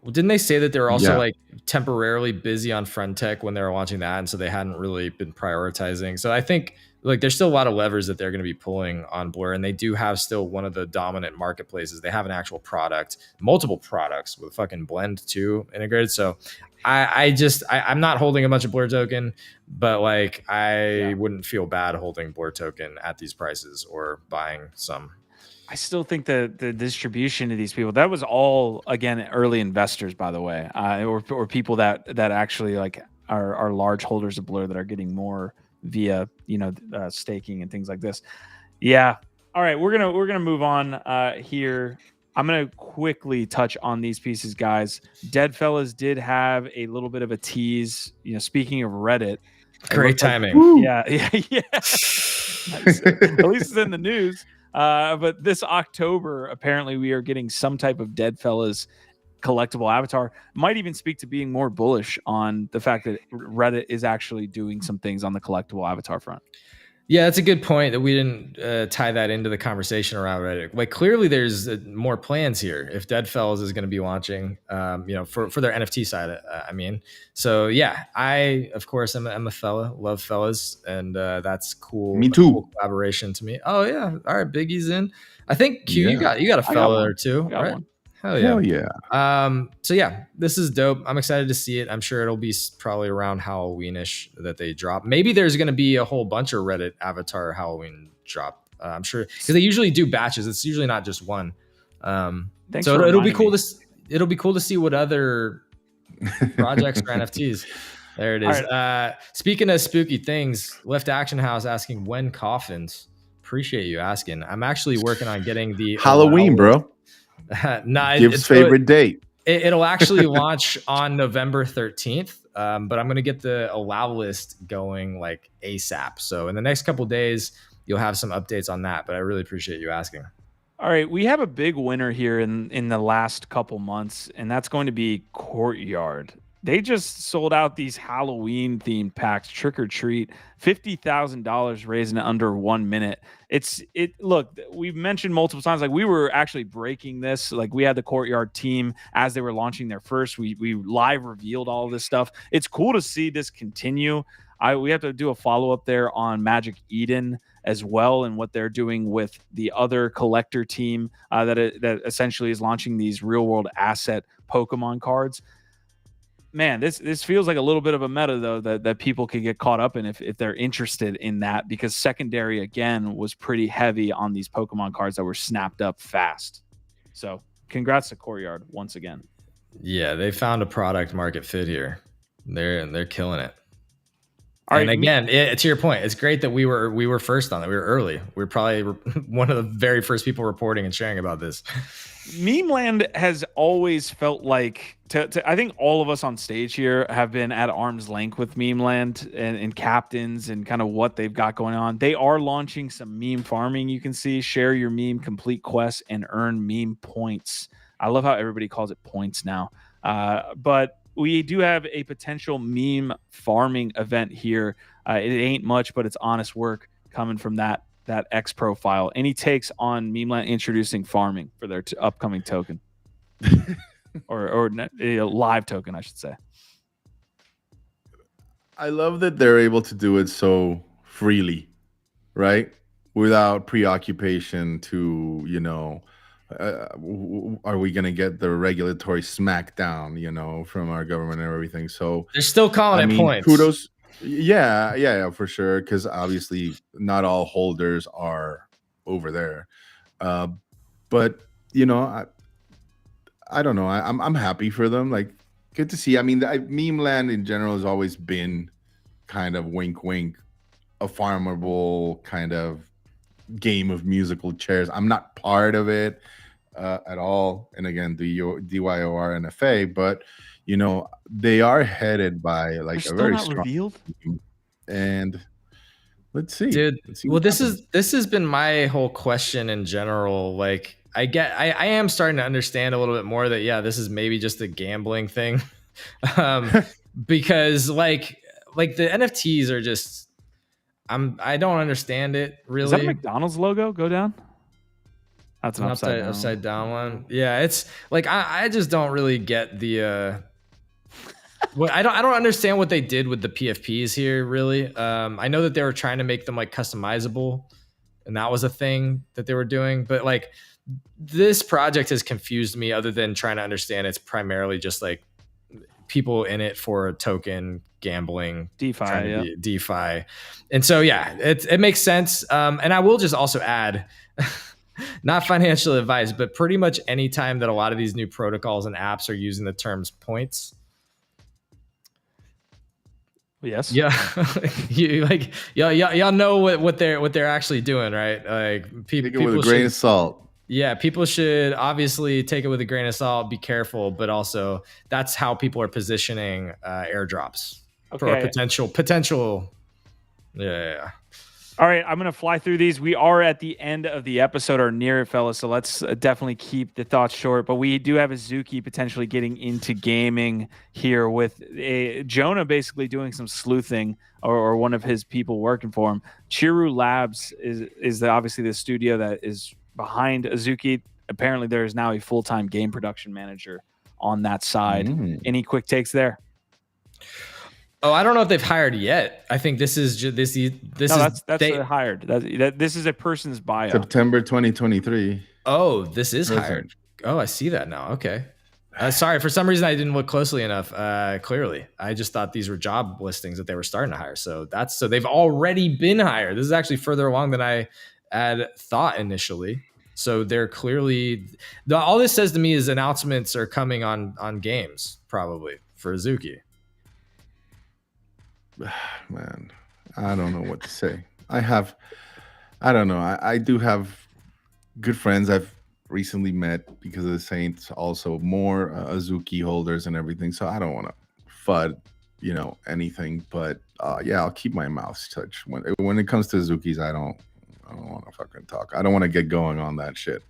didn't they say that they were also like temporarily busy on front tech when they were launching that, and so they hadn't really been prioritizing. So I think like there's still a lot of levers that they're going to be pulling on Blur, and they do have still one of the dominant marketplaces. They have an actual product, multiple products with fucking Blend too integrated. So I'm not holding a bunch of Blur token, but like I wouldn't feel bad holding Blur token at these prices or buying some. I still think that the distribution to these people, that was all, again, early investors, by the way, or people that actually like are large holders of Blur that are getting more via staking and things like this. Yeah. All right, we're gonna move on here. I'm gonna quickly touch on these pieces, guys. Deadfellas did have a little bit of a tease. Speaking of Reddit, great timing. Yeah. At least it's in the news. But this October, apparently we are getting some type of Deadfellas collectible avatar. Might even speak to being more bullish on the fact that Reddit is actually doing some things on the collectible avatar front. Yeah, that's a good point that we didn't tie that into the conversation around Reddit. Like clearly there's more plans here if Deadfellas is going to be launching, for their NFT side. I mean, so yeah, I, of course, I'm a fella, love fellas. And that's cool. Me too. Cool collaboration to me. Oh yeah. All right. Biggie's in. I think Q, you got a fella or two, right? One. Hell yeah. Hell yeah. So yeah, this is dope. I'm excited to see it. I'm sure it'll be probably around Halloweenish that they drop. Maybe there's going to be a whole bunch of Reddit avatar Halloween drop. I'm sure because they usually do batches. It's usually not just one. So it'll be cool to it'll be cool to see what other projects for NFTs. There it is. Right. Speaking of spooky things, Left Action House asking when coffins. Appreciate you asking. I'm actually working on getting the Halloween, bro. Nah, Gibbs' favorite date. It'll actually launch on November 13th, but I'm going to get the allow list going like ASAP. So in the next couple of days, you'll have some updates on that. But I really appreciate you asking. All right, we have a big winner here in the last couple months, and that's going to be Courtyard. They just sold out these Halloween themed packs, trick or treat, $50,000 raised in under 1 minute. Look, we've mentioned multiple times, like we were actually breaking this. Like we had the Courtyard team as they were launching their first. We live revealed all of this stuff. It's cool to see this continue. We have to do a follow-up there on Magic Eden as well, and what they're doing with the other collector team that essentially is launching these real-world asset Pokemon cards. Man, this feels like a little bit of a meta, though, that people could get caught up in if they're interested in that, because secondary, again, was pretty heavy on these Pokemon cards that were snapped up fast. So congrats to Courtyard once again. Yeah, they found a product market fit here. They're killing it. All and right, again, to your point, it's great that we were first on it. We were early. We were probably one of the very first people reporting and sharing about this. Memeland has always felt like, I think all of us on stage here have been at arm's length with Memeland and captains and kind of what they've got going on. They are launching some meme farming. You can see, share your meme, complete quests, and earn meme points. I love how everybody calls it points now. But we do have a potential meme farming event here. It ain't much, but it's honest work coming from that X profile. Any takes on Memeland introducing farming for their upcoming token? or live token, I should say. I love that they're able to do it so freely, right? Without preoccupation to, are we going to get the regulatory smackdown, from our government and everything? So they're still calling it points. Kudos. Yeah, for sure. Because obviously not all holders are over there. But, I don't know. I'm happy for them. Like, good to see. I mean, Memeland in general has always been kind of wink, wink, a farmable kind of game of musical chairs. I'm not part of it at all. And again, DYOR NFA, but they are headed by like a very strong revealed team. And let's see, dude. This has been my whole question in general. Like, I am starting to understand a little bit more that this is maybe just a gambling thing, because like the NFTs are just. I don't understand it really. Is that a McDonald's logo? Go down. That's an upside down one. Yeah, it's like I just don't really get the. I don't understand what they did with the PFPs here. Really, I know that they were trying to make them like customizable, and that was a thing that they were doing. But like, this project has confused me. Other than trying to understand, it's primarily just like people in it for a token gambling, DeFi. And so, it makes sense. And I will just also add, not financial advice, but pretty much any time that a lot of these new protocols and apps are using the terms points. Yes. Yeah. Y'all know what they're actually doing, right? Like people with a grain of salt. Yeah, people should obviously take it with a grain of salt, be careful, but also that's how people are positioning airdrops for a potential. Yeah. All right, I'm going to fly through these. We are at the end of the episode or near it, fellas, so let's definitely keep the thoughts short. But we do have Azuki potentially getting into gaming here with Jonah basically doing some sleuthing or one of his people working for him. Chiru Labs is obviously the studio that is behind Azuki. Apparently, there is now a full-time game production manager on that side. Any quick takes there? Oh, I don't know if they've hired yet. I think this is hired. This is a person's bio. September 2023. Oh, this is hired. Oh, I see that now. Okay. Sorry, for some reason I didn't look closely enough. Clearly, I just thought these were job listings that they were starting to hire. So they've already been hired. This is actually further along than I had thought initially. So they're clearly, all this says to me is announcements are coming on games, probably for Azuki. Man, I don't know what to say. I don't know. I do have good friends I've recently met because of the Saints, also more Azuki holders and everything. So I don't want to FUD, anything. But yeah, I'll keep my mouth shut. When it comes to Azukis, I don't want to fucking talk. I don't want to get going on that shit,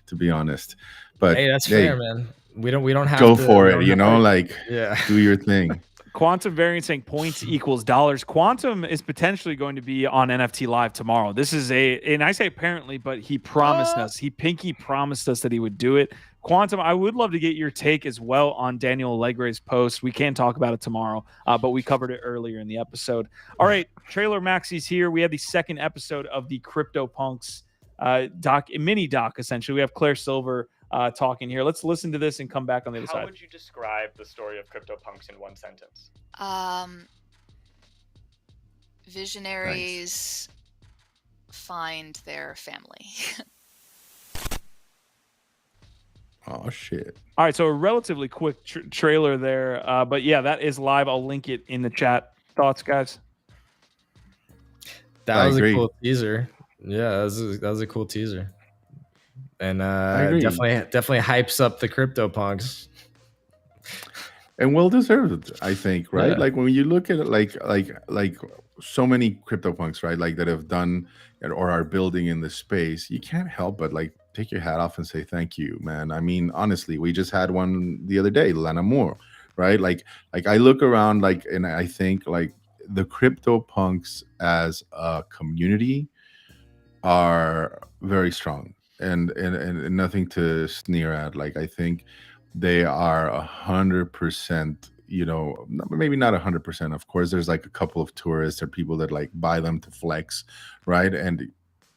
to be honest. But hey, that's fair, man. We don't have go to for it. Do your thing. Quantum Variant saying points equals dollars. Quantum is potentially going to be on NFT Live tomorrow. This is and I say apparently, but he promised us. He pinky promised us that he would do it. Quantum, I would love to get your take as well on Daniel Alegre's post. We can talk about it tomorrow, but we covered it earlier in the episode. All right, Trailer Maxi's here. We have the second episode of the CryptoPunks mini doc, essentially. We have Claire Silver talking here. Let's listen to this and come back on the other side. How would you describe the story of CryptoPunks in one sentence? Visionaries find their family. Oh shit! All right, so a relatively quick trailer there, but yeah, that is live. I'll link it in the chat. Thoughts, guys? That was a cool teaser. Yeah, that was a cool teaser. And definitely hypes up the CryptoPunks. And well deserved, I think, right? Yeah. Like when you look at it, like so many CryptoPunks, right? Like that have done or are building in this space, you can't help but like take your hat off and say thank you, man. I mean, honestly, we just had one the other day, Lana Moore, right? Like I look around, and I think like the CryptoPunks as a community are very strong. And nothing to sneer at. Like I think they are 100%. Maybe not 100%. Of course, there's like a couple of tourists or people that like buy them to flex, right? And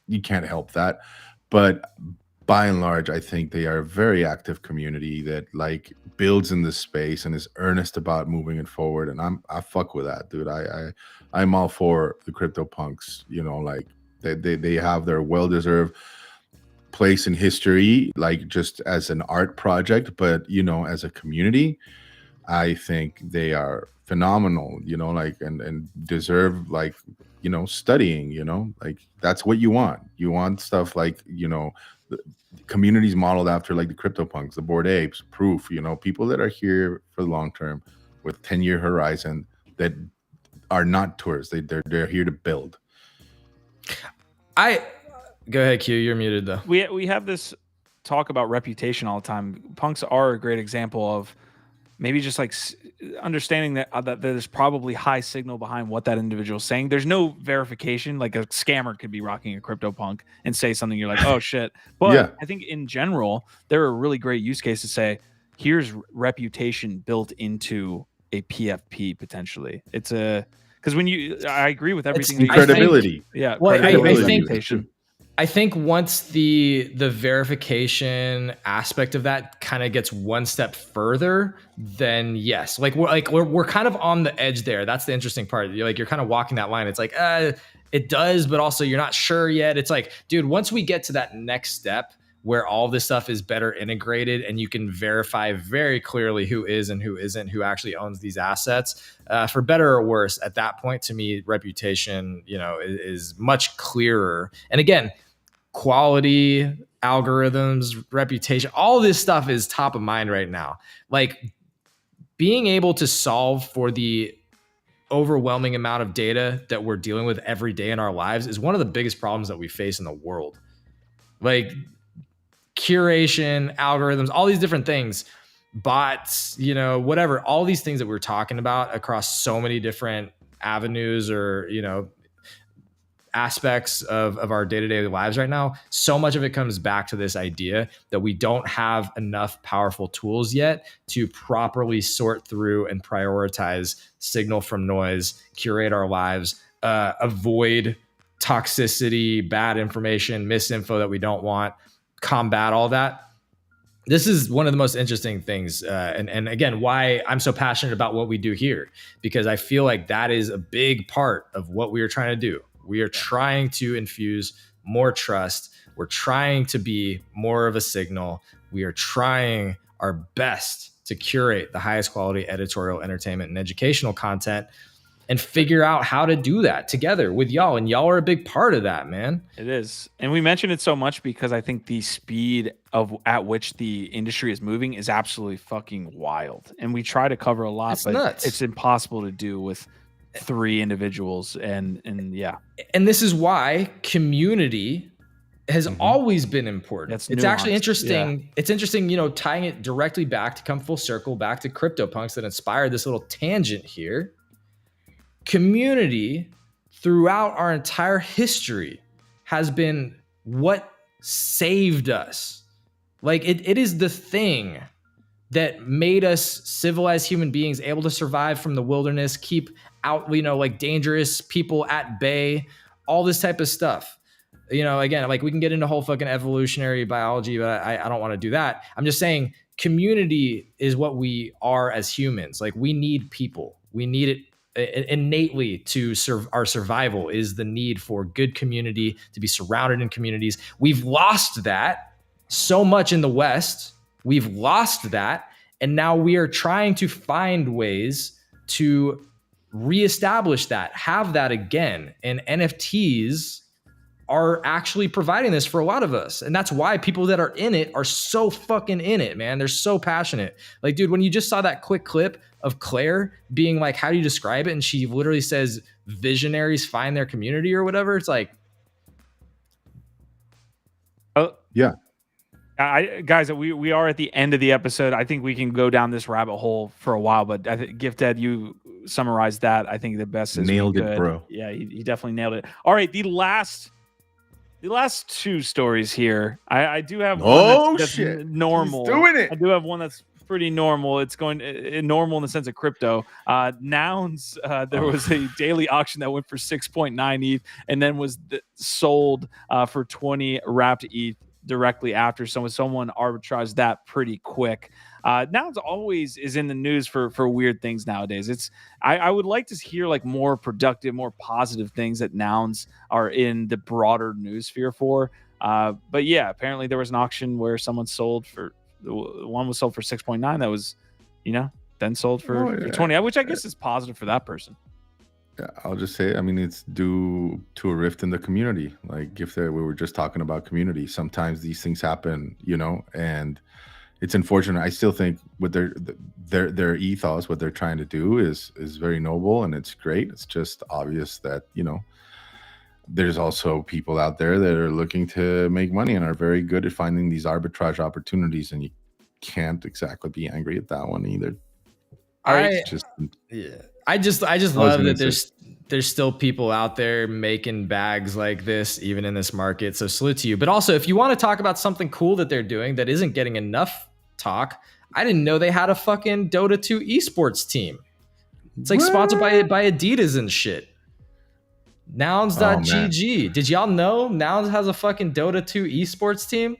you can't help that. But by and large, I think they are a very active community that like builds in this space and is earnest about moving it forward. And I fuck with that, dude. I'm all for the CryptoPunks. Like they have their well-deserved place in history, like just as an art project, but as a community, I think they are phenomenal, and deserve studying, like that's what you want stuff like the communities modeled after like the CryptoPunks, the Bored Apes, Proof, people that are here for the long term with 10-year horizon that are not tourists. They're here to build. Go ahead, Q. You're muted though. We have this talk about reputation all the time. Punks are a great example of maybe just like understanding that there's probably high signal behind what that individual is saying. There's no verification. Like a scammer could be rocking a CryptoPunk and say something you're like, oh shit. But yeah. I think in general, there are really great use cases to say, here's reputation built into a PFP potentially. It's because I agree with everything. Credibility. Yeah. Well, credibility. I think once the verification aspect of that kind of gets one step further, then yes, we're kind of on the edge there. That's the interesting part. You're kind of walking that line. It's like it does, but also you're not sure yet. It's like, dude, once we get to that next step where all this stuff is better integrated and you can verify very clearly who is and who isn't, who actually owns these assets, for better or worse, at that point, to me, reputation, is much clearer. And again, quality, algorithms, reputation, all this stuff is top of mind right now. Like being able to solve for the overwhelming amount of data that we're dealing with every day in our lives is one of the biggest problems that we face in the world. Like curation, algorithms, all these different things, bots, whatever, all these things that we're talking about across so many different avenues or, aspects of our day-to-day lives right now. So much of it comes back to this idea that we don't have enough powerful tools yet to properly sort through and prioritize signal from noise, curate our lives, avoid toxicity, bad information, misinfo that we don't want, combat all that. This is one of the most interesting things. And again, why I'm so passionate about what we do here, because I feel like that is a big part of what we are trying to do. We are trying to infuse more trust, We're trying to be more of a signal. We are trying our best to curate the highest quality editorial, entertainment, and educational content and figure out how to do that together with y'all. And y'all are a big part of that, man. It is. And we mention it so much because I think the speed at which the industry is moving is absolutely fucking wild. And we try to cover a lot, but nuts. It's impossible to do with 3 individuals. And yeah. And this is why community has always been important. It's actually interesting. Yeah. It's interesting, you know, tying it directly back to come full circle back to CryptoPunks that inspired this little tangent here. Community throughout our entire history has been what saved us. Like it is the thing that made us civilized human beings able to survive from the wilderness, keep out, you know, like dangerous people at bay, all this type of stuff. You know, again, like we can get into whole fucking evolutionary biology, but I don't want to do that. I'm just saying community is what we are as humans. Like we need people. We need it innately to serve our survival is the need for good community, to be surrounded in communities. We've lost that so much in the West. We've lost that. And now we are trying to find ways to reestablish that, have that again. And NFTs are actually providing this for a lot of us. And that's why people that are in it are so fucking in it, man. They're so passionate. Like, dude, when you just saw that quick clip of Claire being like, how do you describe it? And she literally says, visionaries find their community or whatever. It's like, oh yeah. Guys, we are at the end of the episode. I think we can go down this rabbit hole for a while, but I think Gifted, you summarized that. I think the best is nailed it, bro. Yeah, he definitely nailed it. All right, the last 2 stories here. I do have one that's shit. Normal. He's doing it. I do have one that's pretty normal. It's going normal in the sense of crypto. Nouns, there was a daily auction that went for 6.9 ETH and then was sold for 20 wrapped ETH directly after. So someone arbitraged that pretty quick. Nouns always is in the news for weird things nowadays. I would like to hear like more productive, more positive things that Nouns are in the broader news sphere for. But yeah, apparently there was an auction where someone sold for one was sold for 6.9. That was, you know, then sold for 20, which I guess is positive for that person. Yeah, I'll just say, I mean, it's due to a rift in the community. Like if we were just talking about community, sometimes these things happen, you know, and it's unfortunate. I still think with their ethos, what they're trying to do is very noble and it's great. It's just obvious that, you know, there's also people out there that are looking to make money and are very good at finding these arbitrage opportunities, and you can't exactly be angry at that one either. I just love that there's still people out there making bags like this, even in this market. So salute to you. But also, if you want to talk about something cool that they're doing that isn't getting enough talk, I didn't know they had a fucking Dota 2 esports team. It's like sponsored by Adidas and shit. Nouns.gg. Did y'all know Nouns has a fucking Dota 2 esports team?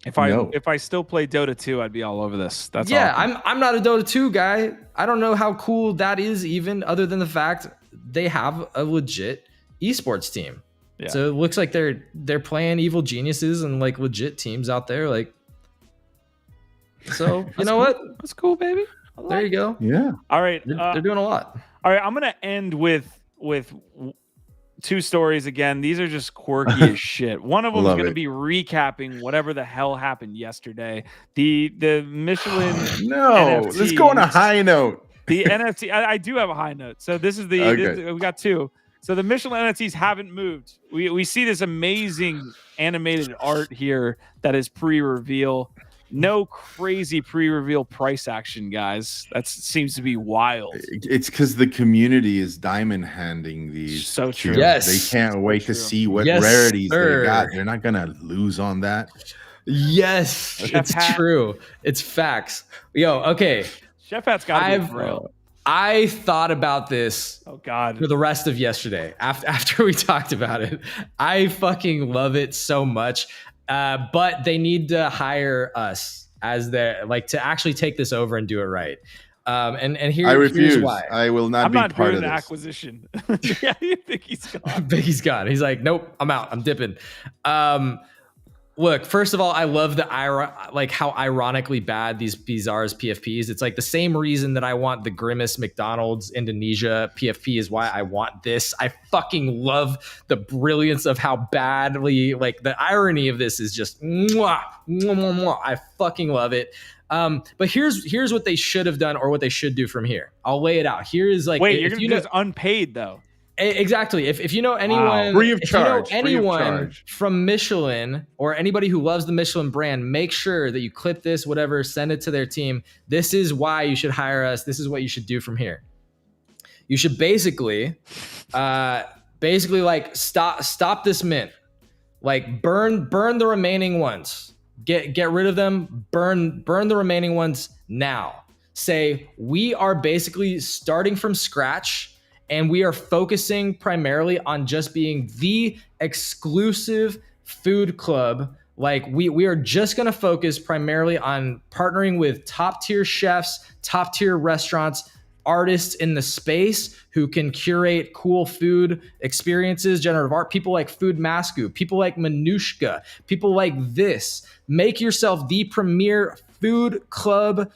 If I still play Dota 2, I'd be all over this. That's I'm not a Dota 2 guy. I don't know how cool that is, even other than the fact they have a legit esports team. Yeah. So it looks like they're playing evil geniuses and like legit teams out there. Like, so you know what? That's cool, baby. There you go. Yeah. All right. They're doing a lot. All right. I'm gonna end with 2 stories again. These are just quirky as shit. One of them is going to be recapping whatever the hell happened yesterday. The Michelin NFTs, let's go on a high note. The NFT, I do have a high note. So this is we got 2. So the Michelin NFTs haven't moved. We see this amazing animated art here that is pre-reveal. No crazy pre-reveal price action, guys. That seems to be wild. It's because the community is diamond handing these. So true. Yes. They can't wait to see what rarities they got. They're not going to lose on that. Yes, it's true. It's facts. Yo, okay. Chef Hat's got to be real. I thought about this for the rest of yesterday after we talked about it. I fucking love it so much. But they need to hire us as their, like, to actually take this over and do it right. And I refuse. here's why. I will not I'm be not part doing of an this. acquisition. Yeah, you think he's gone. Biggie's gone. He's like, nope, I'm out. I'm dipping. Look, first of all, I love how ironically bad these are as PFPs. It's like the same reason that I want the Grimace McDonald's Indonesia PFP is why I want this. I fucking love the brilliance of how badly, like the irony of this is just mwah, mwah, mwah, mwah. I fucking love it. But here's what they should have done or what they should do from here. I'll lay it out. Here is like, wait, you're gonna do this unpaid though. Exactly. If you know anyone, Free of if you know charge, free of anyone charge. from Michelin or anybody who loves the Michelin brand, make sure that you clip this, whatever, send it to their team. This is why you should hire us. This is what you should do from here. You should basically like stop this mint. Like burn the remaining ones. Get rid of them. Burn the remaining ones now. Say we are basically starting from scratch. And we are focusing primarily on just being the exclusive food club. Like we are just going to focus primarily on partnering with top tier chefs, top tier restaurants, artists in the space who can curate cool food experiences, generative art, people like Food Masku, people like Manushka, people like this. Make yourself the premier food club,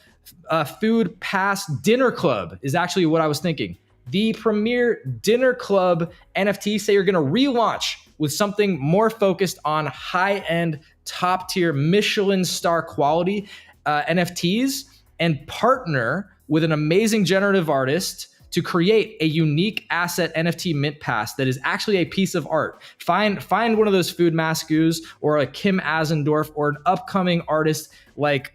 food pass dinner club is actually what I was thinking. The premier dinner club NFT. Say you're going to relaunch with something more focused on high-end, top-tier Michelin star quality NFTs and partner with an amazing generative artist to create a unique asset NFT mint pass that is actually a piece of art. Find one of those Food Maskus or a Kim Asendorf or an upcoming artist like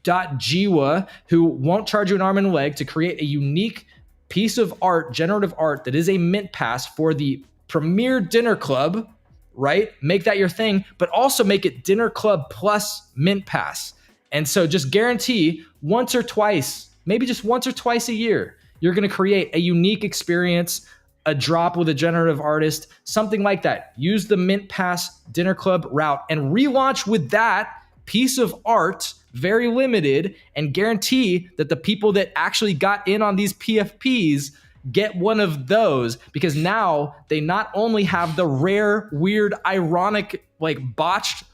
Jiwa who won't charge you an arm and a leg to create a unique piece of art, generative art that is a mint pass for the premier dinner club, right? Make that your thing, but also make it dinner club plus mint pass. And so just guarantee once or twice, maybe just once or twice a year, you're going to create a unique experience, a drop with a generative artist, something like that. Use the mint pass dinner club route and relaunch with that piece of art, very limited, and guarantee that the people that actually got in on these PFPs get one of those, because now they not only have the rare, weird, ironic, like botched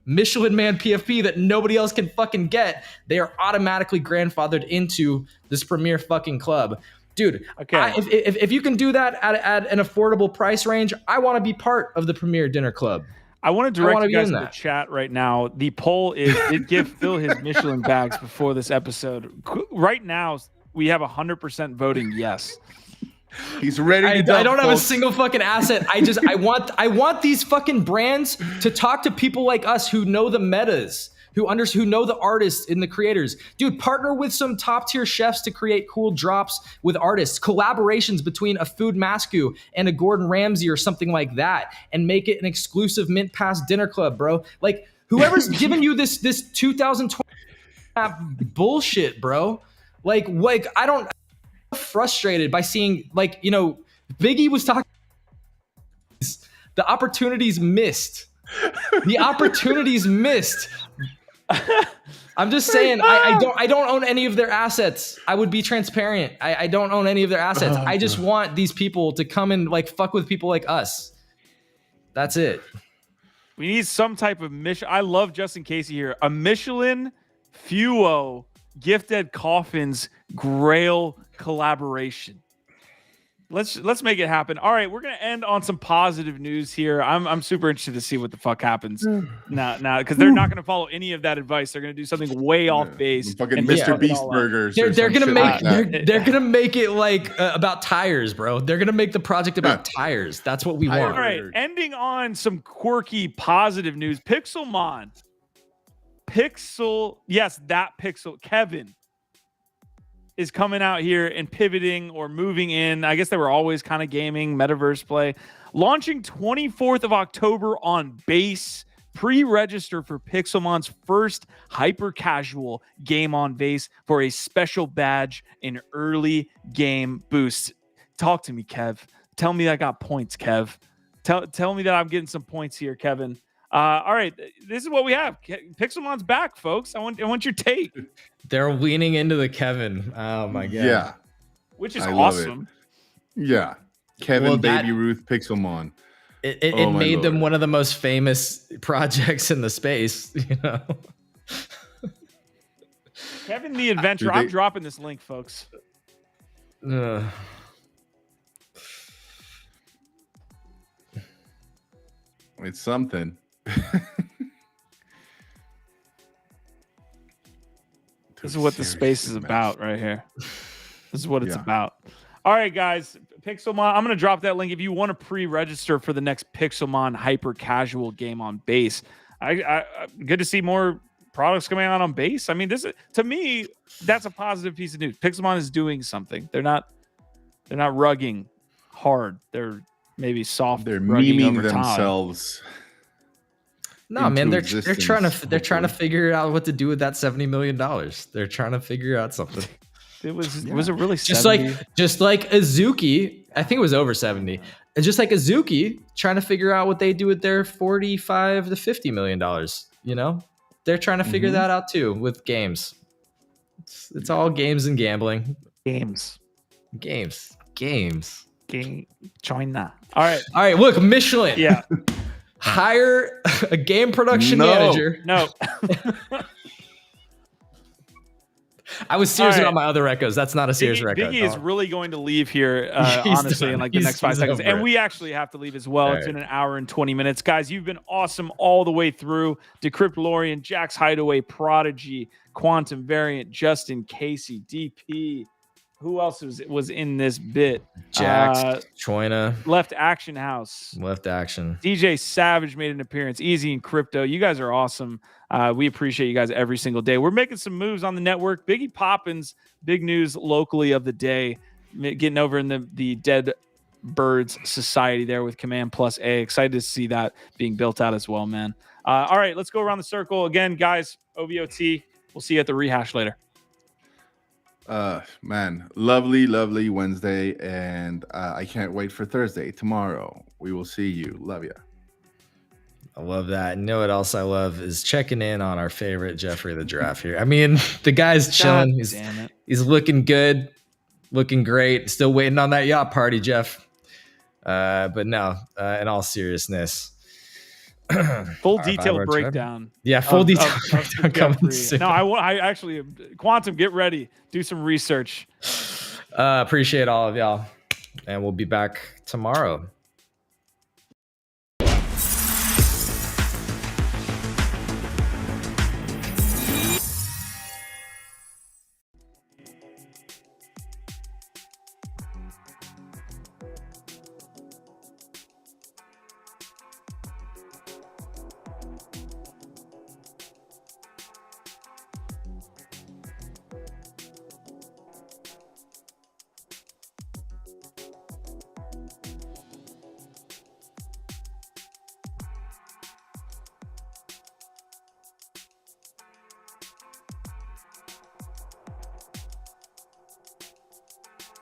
Michelin Man PFP that nobody else can fucking get, they are automatically grandfathered into this premier fucking club. Dude, okay. If you can do that at an affordable price range, I want to be part of the premier dinner club. I want to direct you guys to the chat right now. The poll is, did Giff fill his Michelin bags before this episode? Right now, we have 100% voting yes. He's ready to I don't have a single fucking asset. I want these fucking brands to talk to people like us who know the metas, who know the artists and the creators. Dude, partner with some top tier chefs to create cool drops with artists, collaborations between a Food Masku and a Gordon Ramsay or something like that, and make it an exclusive mint pass dinner club, bro. Like whoever's giving you this 2020 bullshit, bro. Like I'm frustrated by seeing, like, you know, Biggie was talking the opportunities missed. The opportunities missed. I'm just saying, I don't own any of their assets. I would be transparent. I don't own any of their assets. I just want these people to come and like fuck with people like us. That's it. We need some type of Michelin. I love Justin Casey here. A Michelin Fuo Gifted Coffins Grail collaboration. Let's make it happen. All right, we're gonna end on some positive news here. I'm super interested to see what the fuck happens now because they're not gonna follow any of that advice. They're gonna do something way off base. Fucking Mr. Beast burgers. They're gonna make it like about tires, bro. They're gonna make the project about tires. That's what we want. All right, ending on some quirky positive news. Pixelmon. Kevin is coming out here and pivoting or moving in. I guess they were always kind of gaming, metaverse play. Launching 24th of October on BAYC. Pre-register for Pixelmon's first hyper-casual game on BAYC for a special badge and early game boost. Talk to me, Kev. Tell me I got points, Kev. Tell me that I'm getting some points here, Kevin. All right, this is what we have. Pixelmon's back, folks. I want your take, They're leaning into the Kevin. Oh my god. Yeah. which is I love it. awesome. Yeah. Kevin Well, that- Baby Ruth Pixelmon. It Oh, my made them Lord. one of the most famous projects in the space, you know. Kevin the Adventure. Dude, I'm they- dropping this link, folks. Ugh. It's something. This is what the space is about right here. This is what it's Yeah. about. All right, guys. Pixelmon, I'm going to drop that link if you want to pre-register for the next Pixelmon hyper casual game on base. I good to see more products coming out on base. I mean, this is, to me, that's a positive piece of news. Pixelmon is doing something. They're not rugging hard. They're maybe soft. They're rugging memeing over time. themselves. No, man, they're into trying to existence, figure hopefully. out what to do with that $70 million. They're trying to figure out something. Was Yeah. it really Just 70? like Azuki, I think it was over 70. And just like Azuki trying to figure out what they do with their $45 to $50 million. You know, they're trying to figure Mhm. that out too with games. It's all games and gambling. games. Game. China. All right. All right, look, Michelin. Yeah. Hire a game production No. manager. No. I was serious All right. about my other records. That's not a serious record. Biggie is dog. really going to leave here, He's honestly, in done. like the He's- next 5 he's seconds. over And it. we actually have to leave as well. All It's right. been an hour and 20 minutes. Guys, you've been awesome all the way through. Decryptolorian, Jack's Hideaway, Prodigy, Quantum Variant, Justin, Casey, DP. Who else was in this bit? Jax, Choina, Left Action House. left action. DJ Savage made an appearance. Easy and Crypto. You guys are awesome. We appreciate you guys every single day. We're making some moves on the network. Biggie Poppins, big news locally of the day, getting over in the Dead Birds Society there with Command Plus A. Excited to see that being built out as well, man. All right, let's go around the circle again, guys. OVOT. We'll see you at the rehash later. Man, lovely Wednesday, and I can't wait for Thursday. Tomorrow we will see you. Love ya. I love that. You know what else I love is checking in on our favorite Jeffrey the Giraffe here. I mean, the guy's chilling. God damn it. He's looking good, looking great. Still waiting on that yacht party, Jeff. But no, in all seriousness. Full Our detailed vibrant breakdown. Yeah, full of- detail of the breakdown coming Jeffrey. soon. No, I actually, Quantum, get ready. Do some research. Appreciate all of y'all. And we'll be back tomorrow.